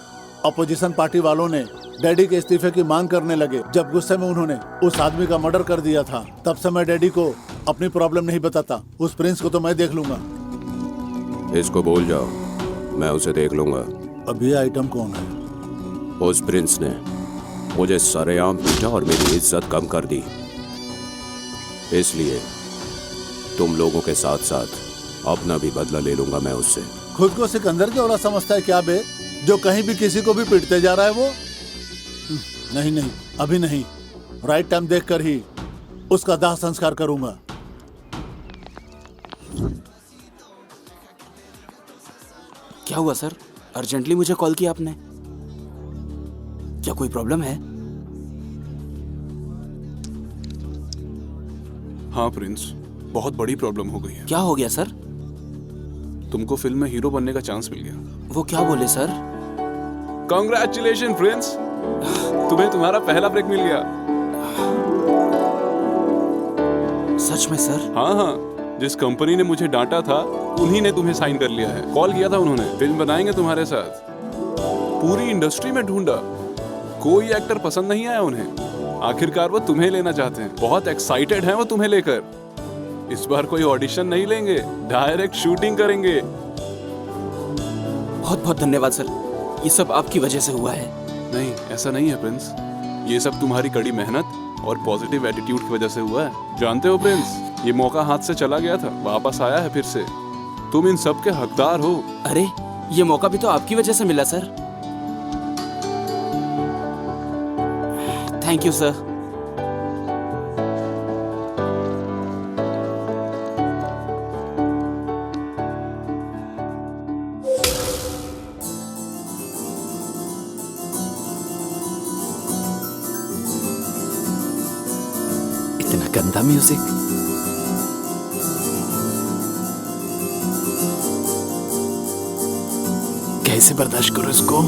अपोजिशन पार्टी वालों ने डैडी के इस्तीफे की मांग करने लगे। जब गुस्से में उन्होंने उस आदमी का मर्डर कर दिया था, तब से मैं डैडी को अपनी प्रॉब्लम नहीं बताता। उस प्रिंस को तो मैं देख लूंगा। इसको बोल जाओ, मैं उसे देख लूंगा। अब ये आइटम कौन है? उस प्रिंस ने मुझे सरेआम पीटा और मेरी इज्जत कम कर दी, इसलिए तुम लोगों के साथ साथ अपना भी बदला ले लूंगा मैं उससे। खुद को सिकंदर के औलाद समझता है क्या बे, जो कहीं भी किसी को भी पीटते जा रहा है वो? नहीं नहीं, अभी नहीं। राइट टाइम देखकर ही उसका दाह संस्कार करूंगा। क्या हुआ सर? अर्जेंटली मुझे कॉल किया आपने? क्या कोई प्रॉब्लम है? हाँ प्रिंस, बहुत बड़ी प्रॉब्लम हो गई है। क्या हो गया सर? तुमको फिल्म में हीरो बनने का चांस मिल गया। वो क्या बोले सर? Congratulation Prince. तुम्हें तुम्हारा पहला ब्रेक मिल गया। सच में सर? हाँ हाँ, जिस कंपनी ने मुझे डांटा था उन्हीं ने तुम्हें साइन कर लिया है। कॉल किया था उन्होंने, फिल्म बनाएंगे तुम्हारे साथ। पूरी इंडस्ट्री में ढूंढा, कोई एक्टर पसंद नहीं आया उन्हें। आखिरकार वो तुम्हें लेना चाहते हैं, बहुत एक्साइटेड हैं वो तुम्हें लेकर। इस बार कोई ऑडिशन नहीं लेंगे, डायरेक्ट शूटिंग करेंगे। बहुत बहुत धन्यवाद सर, ये सब आपकी वजह से हुआ है। नहीं, ऐसा नहीं है प्रिंस, ये सब तुम्हारी कड़ी मेहनत और पॉजिटिव एटीट्यूड की वजह से हुआ है। जानते हो प्रिंस, ये मौका हाथ से चला गया था, वापस आया है फिर से। तुम इन सब के हकदार हो। अरे ये मौका भी तो आपकी वजह से मिला सर। Thank you sir. इतना गंदा म्यूजिक। कैसे बर्दाश्त करूं इसको?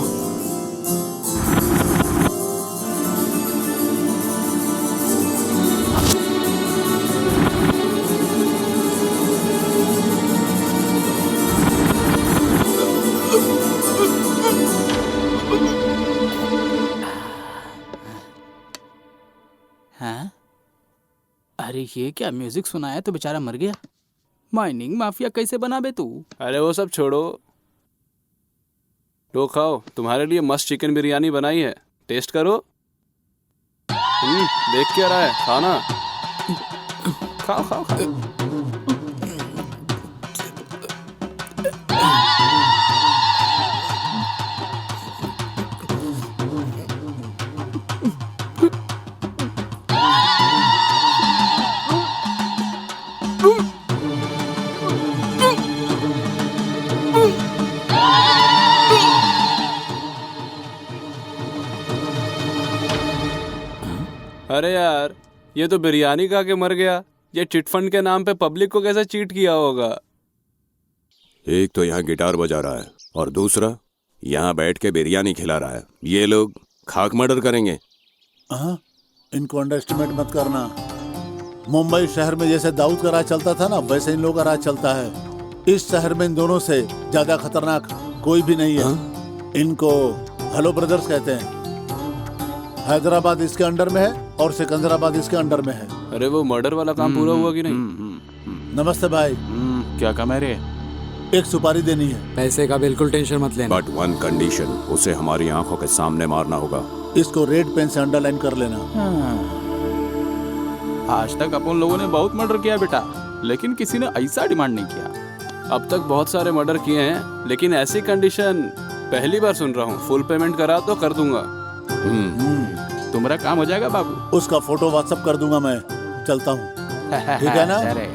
हाँ? अरे ये क्या म्यूजिक सुनाया तो बेचारा मर गया। माइनिंग माफिया कैसे बना बे तू? अरे वो सब छोड़ो, लो खाओ, तुम्हारे लिए मस्त चिकन बिरयानी बनाई है, टेस्ट करो। देख क्या रहा है, खाना खाओ खाओ खाओ। अरे यार, ये तो बिरयानी खा के मर गया। ये चिटफंड के नाम पे पब्लिक को कैसे चीट किया होगा। एक तो यहाँ गिटार बजा रहा है और दूसरा यहाँ बैठ के बिरयानी खिला रहा है। ये लोग खाक मर्डर करेंगे। हाँ, इनको अंडर एस्टिमेट मत करना। मुंबई शहर में जैसे दाऊद का राज चलता था ना, वैसे इन लोगों का राज चलता है। इस शहर में इन दोनों से ज्यादा खतरनाक कोई भी नहीं है। इनको हेलो ब्रदर्स कहते हैं। हैदराबाद इसके अंडर में है और सिकंदराबाद इसके अंडर में है। अरे वो मर्डर वाला काम पूरा हुआ कि नहीं? नमस्ते भाई। क्या काम है रे? एक सुपारी देनी है। पैसे का बिल्कुल टेंशन मत लेना। बट वन कंडीशन, उसे हमारी आंखों के सामने मारना होगा। इसको रेड पेन से अंडरलाइन कर लेना। आज तक अपन लोगों ने बहुत मर्डर किया बेटा, लेकिन किसी ने ऐसा डिमांड नहीं किया। अब तक बहुत सारे मर्डर किए हैं, लेकिन ऐसी कंडीशन पहली बार सुन रहा हूँ। फुल पेमेंट करा तो कर दूंगा। तुम्हारा काम हो जाएगा बाबू। उसका फोटो व्हाट्सएप कर दूंगा मैं। चलता हूँ, ठीक है ना? अरे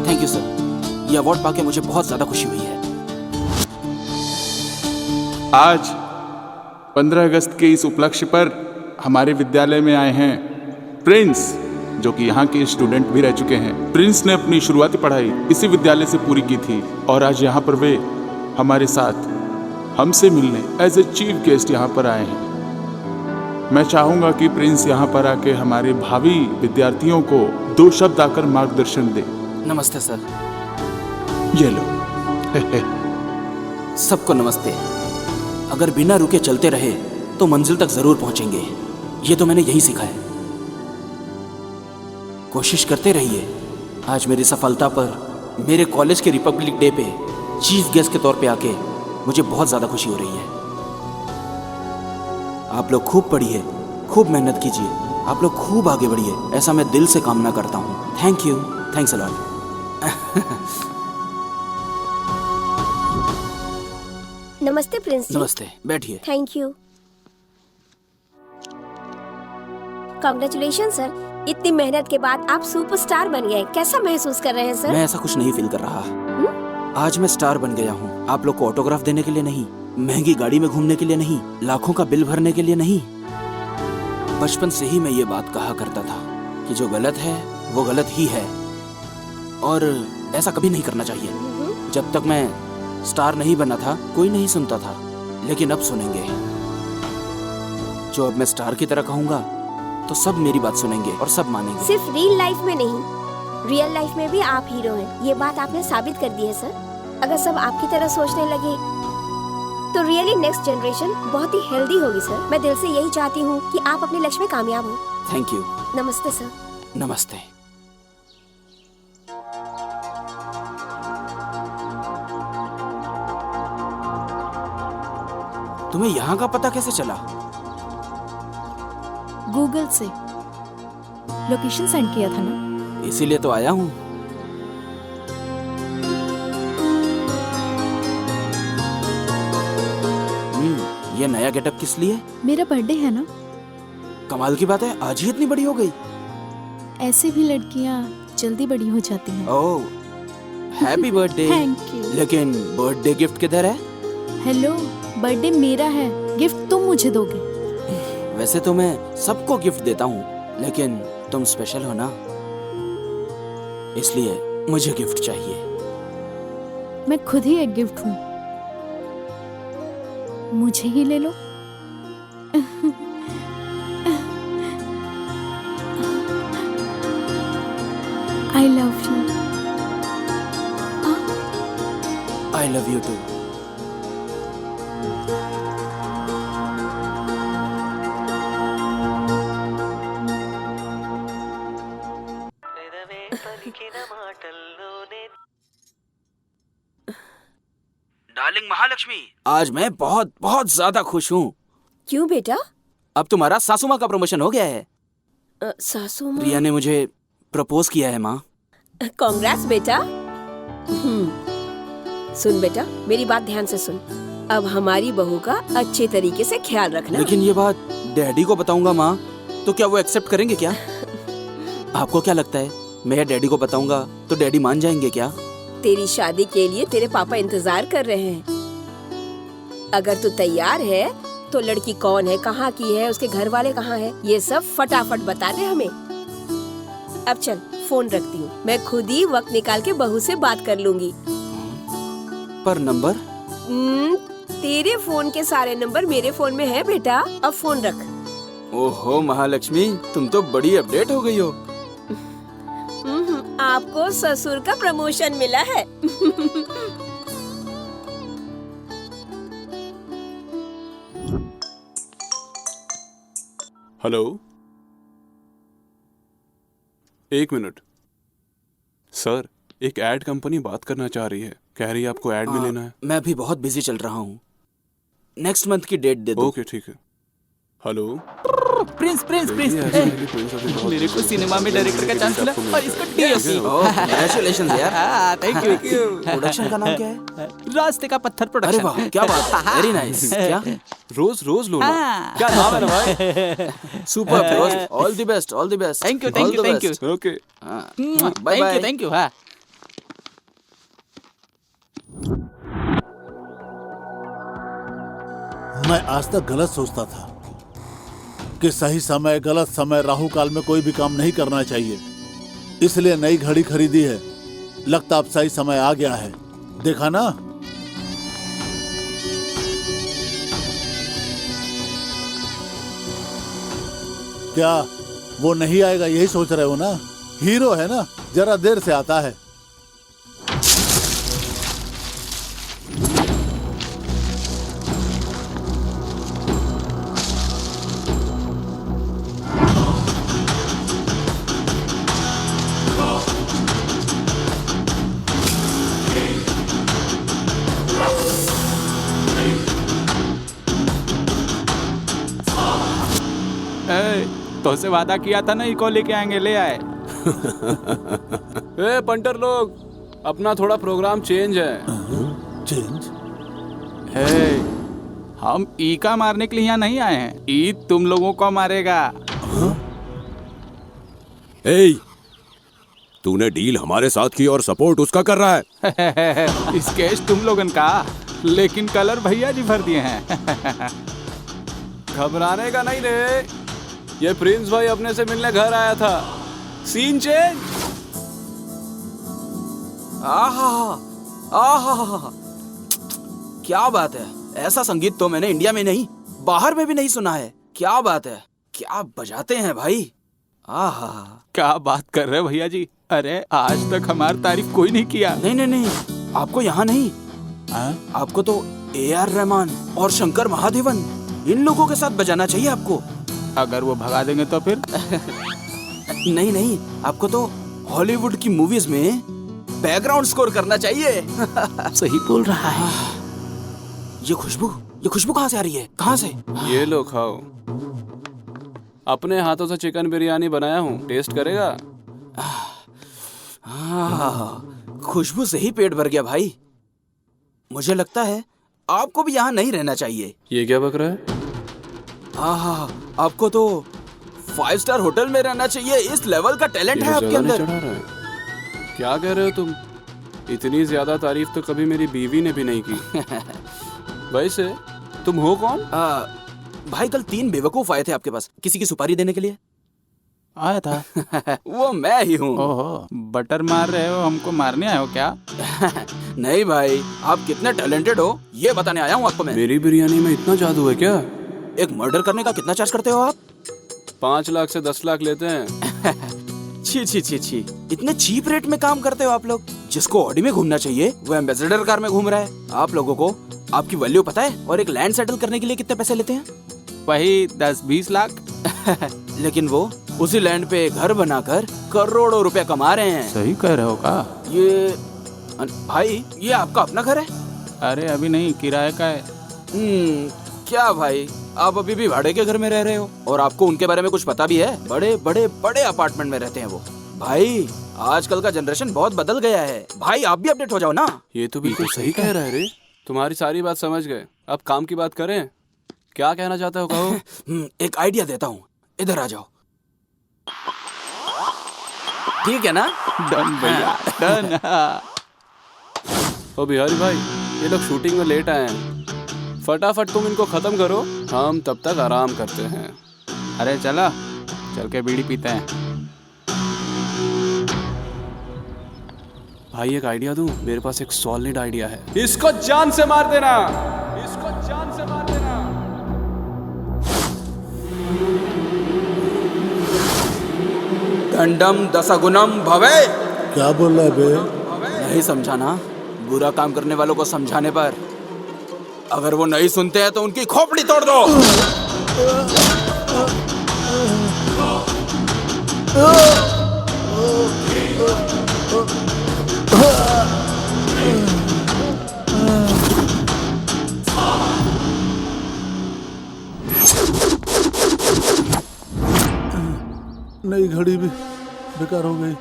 थैंक यू सर। ये अवार्ड पाके मुझे बहुत ज्यादा खुशी हुई है। आज 15 अगस्त के इस उपलक्ष्य पर हमारे विद्यालय में आए हैं प्रिंस, जो कि यहाँ के स्टूडेंट भी रह चुके हैं। प्रिंस ने अपनी शुरुआती पढ़ाई इसी विद्यालय से पूरी की थी और आज यहाँ पर वे हमारे साथ हमसे मिलने एज ए चीफ गेस्ट यहाँ पर आए हैं। मैं चाहूँगा कि प्रिंस यहाँ पर आके हमारे भावी विद्यार्थियों को 2 शब्द आकर मार्गदर्शन दे। नमस्ते सर। ये लो। सबको नमस्ते। अगर बिना रुके चलते रहे तो मंजिल तक जरूर पहुंचेंगे, ये तो मैंने यही सीखा है। कोशिश करते रहिए। आज मेरी सफलता पर मेरे कॉलेज के रिपब्लिक डे पे चीफ गेस्ट के तौर पे आके मुझे बहुत ज्यादा खुशी हो रही है। आप लोग खूब पढ़िए, खूब मेहनत कीजिए, आप लोग खूब आगे बढ़िए, ऐसा मैं दिल से कामना करता हूँ। Thank you, thanks a lot. नमस्ते प्रिंस जी। नमस्ते, बैठिए। Thank you. कांग्रेचुलेशन सर, इतनी मेहनत के बाद आप सुपरस्टार बन गए। कैसा महसूस कर रहे हैं सर? मैं ऐसा कुछ नहीं फील कर रहा। आज मैं स्टार बन गया हूँ, आप लोग को ऑटोग्राफ देने के लिए नहीं, महंगी गाड़ी में घूमने के लिए नहीं, लाखों का बिल भरने के लिए नहीं। बचपन से ही मैं ये बात कहा करता था कि जो गलत है वो गलत ही है, और ऐसा कभी नहीं करना चाहिए। जब तक मैं स्टार नहीं बना था कोई नहीं सुनता था, लेकिन अब सुनेंगे। जो अब मैं स्टार की तरह कहूँगा तो सब मेरी बात सुनेंगे और सब मानेंगे। सिर्फ रियल लाइफ में नहीं, रियल लाइफ में भी आप हीरो हैं। ये बात आपने साबित कर दी है सर। अगर सब आपकी तरह सोचने लगे तो रियली नेक्स्ट जनरेशन बहुत ही हेल्दी होगी सर। मैं दिल से यही चाहती हूँ कि आप अपने लक्ष्य में कामयाब हो। Thank you. नमस्ते सर। नमस्ते। तुम्हें यहाँ का पता कैसे चला? गूगल से लोकेशन सेंड किया था ना, इसीलिए तो आया हूँ। ये नया गेटअप किस लिए? मेरा बर्थडे है ना। कमाल की बात है, आज ही इतनी बड़ी हो गई। ऐसे भी लड़कियाँ जल्दी बड़ी हो जाती हैं। ओह, हैप्पी बर्थडे। Thank you. लेकिन बर्थडे गिफ्ट किधर है? हेलो, बर्थडे मेरा है, गिफ्ट तुम मुझे दोगे। वैसे तो मैं सबको गिफ्ट देता हूँ, लेकिन तुम स्पेशल हो ना, इसलिए मुझे गिफ्ट चाहिए। मैं खुद ही एक गिफ्ट हूँ, मुझे ही ले लो। I love you. I love you too. Darling Mahalakshmi, आज मैं बहुत बहुत ज्यादा खुश हूँ। क्यों बेटा? अब तुम्हारा सासू माँ का प्रमोशन हो गया है। सासू माँ? रिया ने मुझे प्रपोज किया है माँ। कांग्रेस बेटा। सुन बेटा, मेरी बात ध्यान से सुन। अब हमारी बहू का अच्छे तरीके से ख्याल रखना। लेकिन ये बात डैडी को बताऊंगा माँ, तो क्या वो एक्सेप्ट करेंगे क्या? आपको क्या लगता है, मैं डैडी को बताऊंगा तो डैडी मान जाएंगे क्या? तेरी शादी के लिए तेरे पापा इंतजार कर रहे हैं। अगर तू तैयार है तो लड़की कौन है, कहाँ की है, उसके घर वाले कहाँ हैं, ये सब फटाफट बता दे हमें। अब चल, फोन रखती हूँ, मैं खुद ही वक्त निकाल के बहू से बात कर लूंगी। पर नंबर? तेरे फोन के सारे नंबर मेरे फोन में है बेटा। अब फोन रख। ओहो महालक्ष्मी, तुम तो बड़ी अपडेट हो गई हो। आपको ससुर का प्रमोशन मिला है। हेलो, एक मिनट सर, एक एड कंपनी बात करना चाह रही है, कह रही है आपको एड में लेना है। मैं भी बहुत बिजी चल रहा हूँ, नेक्स्ट मंथ की डेट दे दो। ओके ठीक है। हेलो प्रिंस प्रिंस प्रिंस मेरे को सिनेमा में डायरेक्टर का चांस मिला और इसको डीओपी। कांग्रेचुलेशन यार। Thank you. प्रोडक्शन का नाम क्या है? रास्ते का पत्थर प्रोडक्शन। अरे वाह, क्या बात है, वेरी नाइस। क्या रोज रोज लो क्या नाम है ना भाई? Super rose, all the best, all the best. Thank you thank you thank you. Okay bye bye. Thank you. हाँ, मैं आज तक गलत सोचता था कि सही समय गलत समय राहु काल में कोई भी काम नहीं करना चाहिए, इसलिए नई घड़ी खरीदी है। लगता अब सही समय आ गया है, देखा ना। क्या वो नहीं आएगा यही सोच रहे हो ना? हीरो है ना, जरा देर से आता है। तो से वादा किया था ना, इको लेके आएंगे, ले आए। ए पंटर लोग, अपना थोड़ा प्रोग्राम चेंज है। चेंज? हम ई का मारने के लिए यहाँ नहीं आए हैं, ई तुम लोगों को मारेगा। तूने डील हमारे साथ की और सपोर्ट उसका कर रहा है। इस केस तुम लोगन का, लेकिन कलर भैया जी भर दिए हैं। घबराने का नहीं रे, ये प्रिंस भाई अपने से मिलने घर आया था। Scene change. आहा आहा, क्या बात है। ऐसा संगीत तो मैंने इंडिया में नहीं, बाहर में भी नहीं सुना है। क्या बात है, क्या बजाते हैं भाई। आहा, क्या बात कर रहे हो भैया जी? अरे आज तक हमारी तारीफ कोई नहीं किया। नहीं नहीं नहीं, आपको यहाँ नहीं, आपको तो AR रहमान और शंकर महादेवन, इन लोगों के साथ बजाना चाहिए आपको। अगर वो भगा देंगे तो फिर? नहीं नहीं, आपको तो हॉलीवुड की मूवीज में बैकग्राउंड स्कोर करना चाहिए। सही बोल रहा है। ये खुशबू कहाँ से आ रही है? कहाँ से? ये लो खाओ, अपने हाथों से चिकन बिरयानी बनाया हूँ, टेस्ट करेगा? खुशबू से ही पेट भर गया भाई। मुझे लगता है आपको भी यहाँ नहीं रहना चाहिए। ये क्या बक रहा है? आपको तो 5 स्टार होटल में रहना चाहिए। इस लेवल का टैलेंट है आपके अंदर। चढ़ा रहा है। क्या कह रहे हो तुम? इतनी ज्यादा तारीफ तो कभी मेरी बीवी ने भी नहीं की। वैसे तुम हो कौन? भाई कल 3 बेवकूफ आए थे आपके पास किसी की सुपारी देने के लिए। आया था। वो मैं ही हूँ। ओहो, बटर मार रहे हो, हमको मारने आए हो क्या? नहीं भाई, आप कितने टैलेंटेड हो ये बताने आया हूँ आपको मैं। मेरी बिरयानी में इतना जादू है क्या? एक मर्डर करने का कितना चार्ज करते हो आप? 5 लाख से 10 लाख लेते हैं। छी, इतने चीप रेट में काम करते हो आप लोग। जिसको ऑडी में घूमना चाहिए वो एम्बेसडर कार में घूम रहा है। आप लोगों को आपकी वैल्यू पता है? और एक लैंड सेटल करने के लिए कितने पैसे लेते हैं? वही 10-20 लाख। लेकिन वो उसी लैंड पे घर बनाकर करोड़ों रुपए कमा रहे हैं। सही कह रहे हो का? ये भाई, ये आपका अपना घर है? अरे अभी नहीं, किराए का है। क्या भाई, आप अभी भी भाड़े के घर में रह रहे हो? और आपको उनके बारे में कुछ पता भी है? बड़े अपार्टमेंट में रहते हैं वो। भाई आजकल का जनरेशन बहुत बदल गया है। भाई आप भी अपडेट हो जाओ ना। ये तो बिल्कुल सही कह रहा है रे। तुम्हारी सारी बात समझ गए, अब काम की बात करें। क्या कहना चाहते हो कहो? एक आइडिया देता हूँ, इधर आ जाओ। ठीक है ना? डन भैया, डन। ओ बिहारी भाई, ये लोग शूटिंग में लेट आए हैं, फटाफट तुम इनको खत्म करो, हम तब तक आराम करते हैं। अरे चला, चल के बीड़ी पीते हैं। भाई एक आइडिया दूं? मेरे पास एक सॉलिड आइडिया है। इसको जान से मार देना, इसको जान से मार देना। दंडम दशगुणम भवे। क्या बोल रहा है बे? नहीं समझा ना? बुरा काम करने वालों को समझाने पर अगर वो नहीं सुनते हैं तो उनकी खोपड़ी तोड़ दो। नई घड़ी भी बेकार हो गई।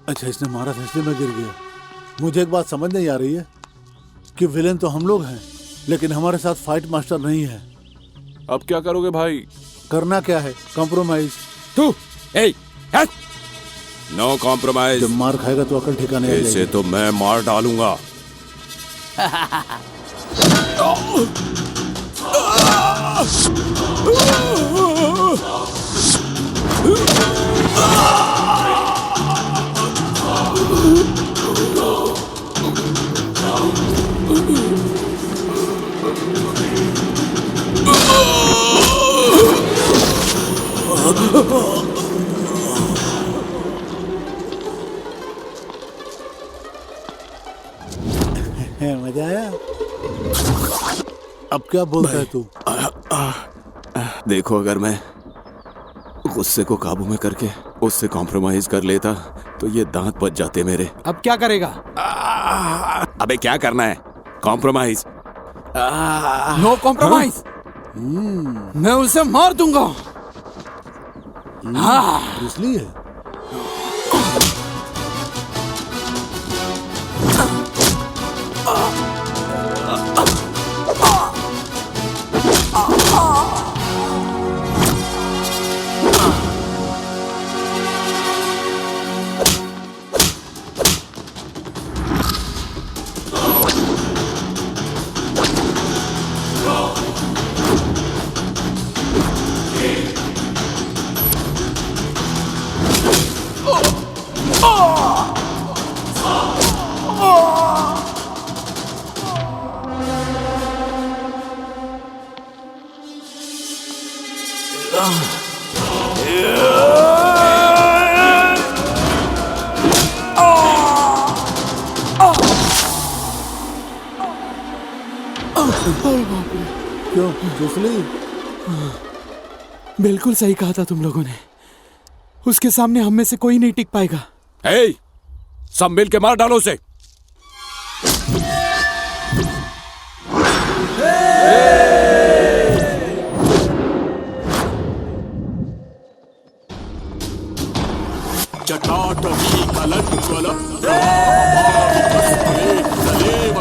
अच्छा, इसने मारा था इसलिए मैं गिर गया। मुझे एक बात समझ नहीं आ रही है कि विलेन तो हम लोग हैं, लेकिन हमारे साथ फाइट मास्टर नहीं है। अब क्या करोगे भाई? करना क्या है? कॉम्प्रोमाइज। No compromise. जब मार खाएगा तो अकल ठिकाने आ इसे जाएगी। तो मैं मार डालूंगा। मजा आया? अब क्या बोलता है तू? देखो, अगर मैं गुस्से को काबू में करके उससे कॉम्प्रोमाइज कर लेता तो ये दांत बच जाते मेरे। अब क्या करेगा? अबे क्या करना है? कॉम्प्रोमाइज। No compromise. मैं उसे मार दूंगा। इसलिए क्यों जुसली? बिल्कुल सही कहा था तुम लोगों ने। उसके सामने हम में से कोई नहीं टिक पाएगा। हे, सब मिल के मार डालो उसे। जटाटवी कलज्ज्वल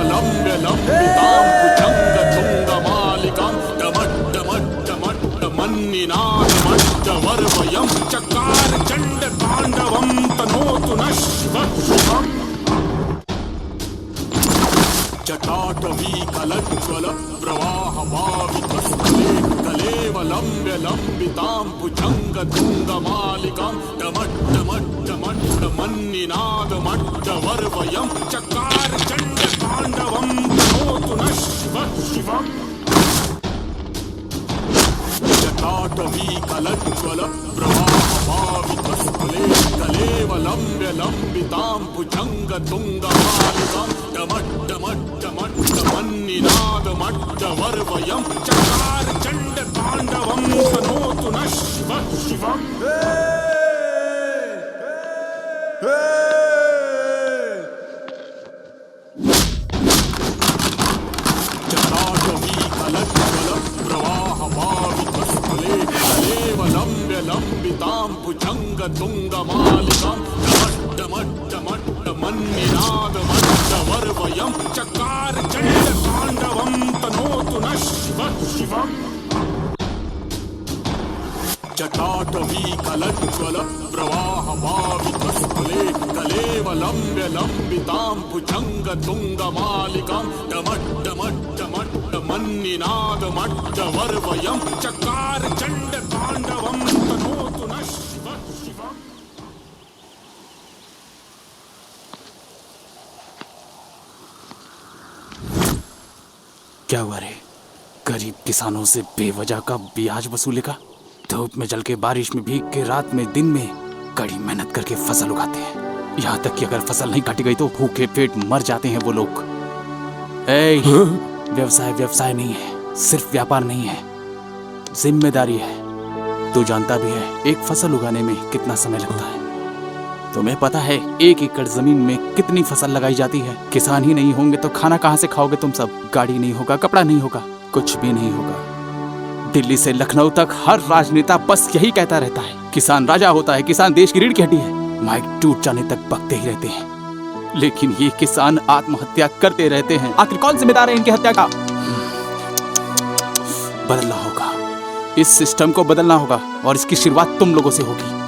लम्ब्य लम्बितां भुजङ्गतुङ्गमालिकां डमड्डमड्डमड्डमन्निनादमड्डवर्वयं चकार चण्ड ताण्डवं तनोतु नः शिवम्। जटाटवी कलज्ज्वल प्रवाहभावितस्थले कलेव लम्ब्य लम्बितां भुजङ्गतुङ्गमालिकां डमड्डमड्डमड्डमन्निनादमड्डवर्वयं चकार चण्ड ताण्डवं तनोतु नः शिवम्। जटाटवी कलज्ज्वल प्रवाहभावितस्थले कलेव लम्ब्य लम्बितां भुजङ्गतुङ्गमालिकां डमड्डमड्डमड्डमन्निनादमड्डवर्वयं चकार चण्ड ताण्डवं तनोतु नः शिवम्। जटाटवी कलज्ज्वल प्रवाहभावितस्थले कलेव लम्ब्य लम्बितां भुजङ्गतुङ्गमालिकां डमड्डमड्डमड्डमन्निनादमड्डवर्वयं चकार चण्ड ताण्डवं तनोतु नः शिवम्। जटाटवी कलज्ज्वल प्रवाहभावितस्थले कलेव लम्ब्य लम्बितां भुजङ्गतुङ्गमालिकां डमड्डमड्डमड्डमन्निनादमड्डवर्वयं चकार चण्ड ताण्डवं तनोतु नः शिवम्। क्या हुआ रे? गरीब किसानों से बेवजह का ब्याज वसूलेगा? धूप में जल के, बारिश में भीग के, रात में दिन में कड़ी मेहनत करके फसल उगाते हैं। यहाँ तक कि अगर फसल नहीं काटी गई तो भूखे पेट मर जाते हैं वो लोग। व्यवसाय व्यवसाय नहीं है, सिर्फ व्यापार नहीं है, जिम्मेदारी है। तू जानता भी है एक फसल उगाने में कितना समय लगता है। तुम्हें पता है 1 एकड़ जमीन में कितनी फसल लगाई जाती है? किसान ही नहीं होंगे तो खाना कहाँ से खाओगे तुम सब? गाड़ी नहीं होगा, कपड़ा नहीं होगा, कुछ भी नहीं होगा। दिल्ली से लखनऊ तक हर राजनेता बस यही कहता रहता है, किसान राजा होता है, किसान देश की रीढ़ की हड्डी है। माइक टूट जाने तक बकते ही रहते हैं, लेकिन ये किसान आत्महत्या करते रहते हैं। आखिर कौन जिम्मेदार है इनकी हत्या का? बदलना होगा, इस सिस्टम को बदलना होगा और इसकी शुरुआत तुम लोगों से होगी।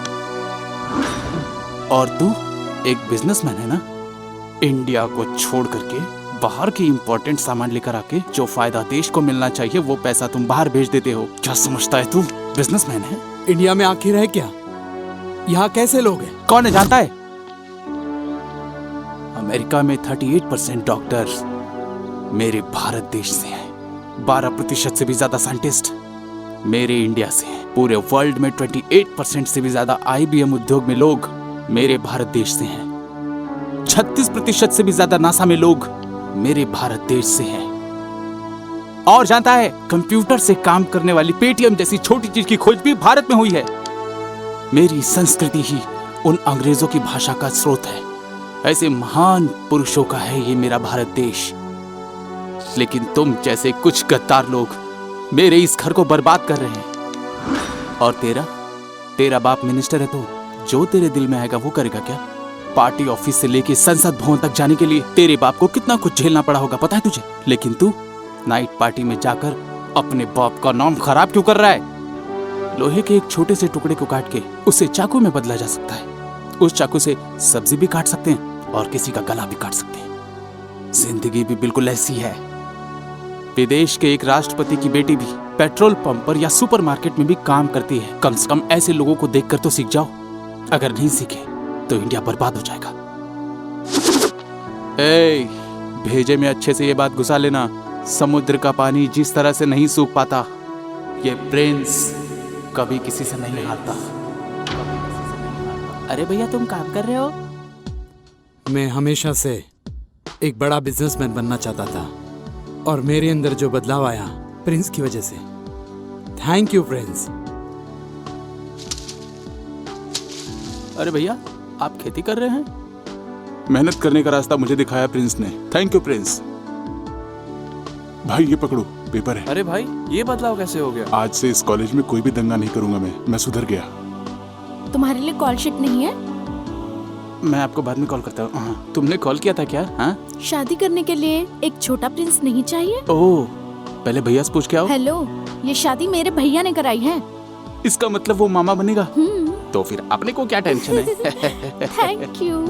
और तू एक बिजनेसमैन है ना? इंडिया को छोड़ करके बाहर के इंपॉर्टेंट सामान लेकर आके जो फायदा देश को मिलना चाहिए वो पैसा तुम बाहर भेज देते हो। क्या समझता है तू बिजनेसमैन है? इंडिया में आखिर है क्या? यहाँ कैसे लोग हैं? कौन है जानता है? अमेरिका में 38% डॉक्टर मेरे भारत देश से हैं। 12% से भी ज्यादा साइंटिस्ट मेरे इंडिया से हैं। पूरे वर्ल्ड में 28% से भी ज्यादा IBM उद्योग में लोग मेरे भारत देश से हैं। 36% से भी ज्यादा नासा में लोग मेरे भारत देश से हैं। और जानता है कंप्यूटर से काम करने वाली पेटीएम जैसी छोटी चीज की खोज भी भारत में हुई है। मेरी संस्कृति ही उन अंग्रेजों की भाषा का स्रोत है। ऐसे महान पुरुषों का है ये मेरा भारत देश। लेकिन तुम जैसे कुछ गद्दार लोग मेरे इस घर को बर्बाद कर रहे हैं। और तेरा बाप मिनिस्टर है तो जो तेरे दिल में आएगा वो करेगा क्या? पार्टी ऑफिस से लेके संसद भवन तक जाने के लिए तेरे बाप को कितना कुछ झेलना पड़ा होगा पता है तुझे? लेकिन तू नाइट पार्टी में जाकर अपने बाप का नाम खराब क्यों कर रहा है? लोहे के एक छोटे से टुकड़े को काट के उसे चाकू में बदला जा सकता है। उस चाकू से सब्जी भी काट सकते हैं और किसी का गला भी काट सकते हैं। जिंदगी भी बिल्कुल ऐसी है। विदेश के एक राष्ट्रपति की बेटी भी पेट्रोल पंप पर या सुपरमार्केट में भी काम करती है। कम से कम ऐसे लोगों को देखकर तो सीख जाओ। अगर नहीं सीखे तो इंडिया बर्बाद हो जाएगा। ए, भेजे में अच्छे से ये बात घुसा लेना, समुद्र का पानी जिस तरह से नहीं सूख पाता, ये प्रिंस कभी किसी से नहीं हारता। अरे भैया तुम काम कर रहे हो? मैं हमेशा से एक बड़ा बिजनेसमैन बनना चाहता था और मेरे अंदर जो बदलाव आया प्रिंस की वजह से। Thank you Prince. अरे भैया आप खेती कर रहे हैं? मेहनत करने का रास्ता मुझे दिखाया प्रिंस ने। Thank you Prince. भाई ये पकड़ो, पेपर है। अरे भाई ये बदलाव कैसे हो गया? आज से इस कॉलेज में कोई भी दंगा नहीं करूंगा मैं सुधर गया। तुम्हारे लिए कॉल शीट नहीं है? मैं आपको बाद में कॉल करता हूँ। हाँ, तुमने कॉल किया था क्या? हाँ? शादी करने के लिए एक छोटा प्रिंस नहीं चाहिए? ओह, पहले भैया से पूछ के आओ। हेलो, ये शादी मेरे भैया ने कराई है। इसका मतलब वो मामा बनेगा? तो फिर अपने को क्या टेंशन है? Thank you.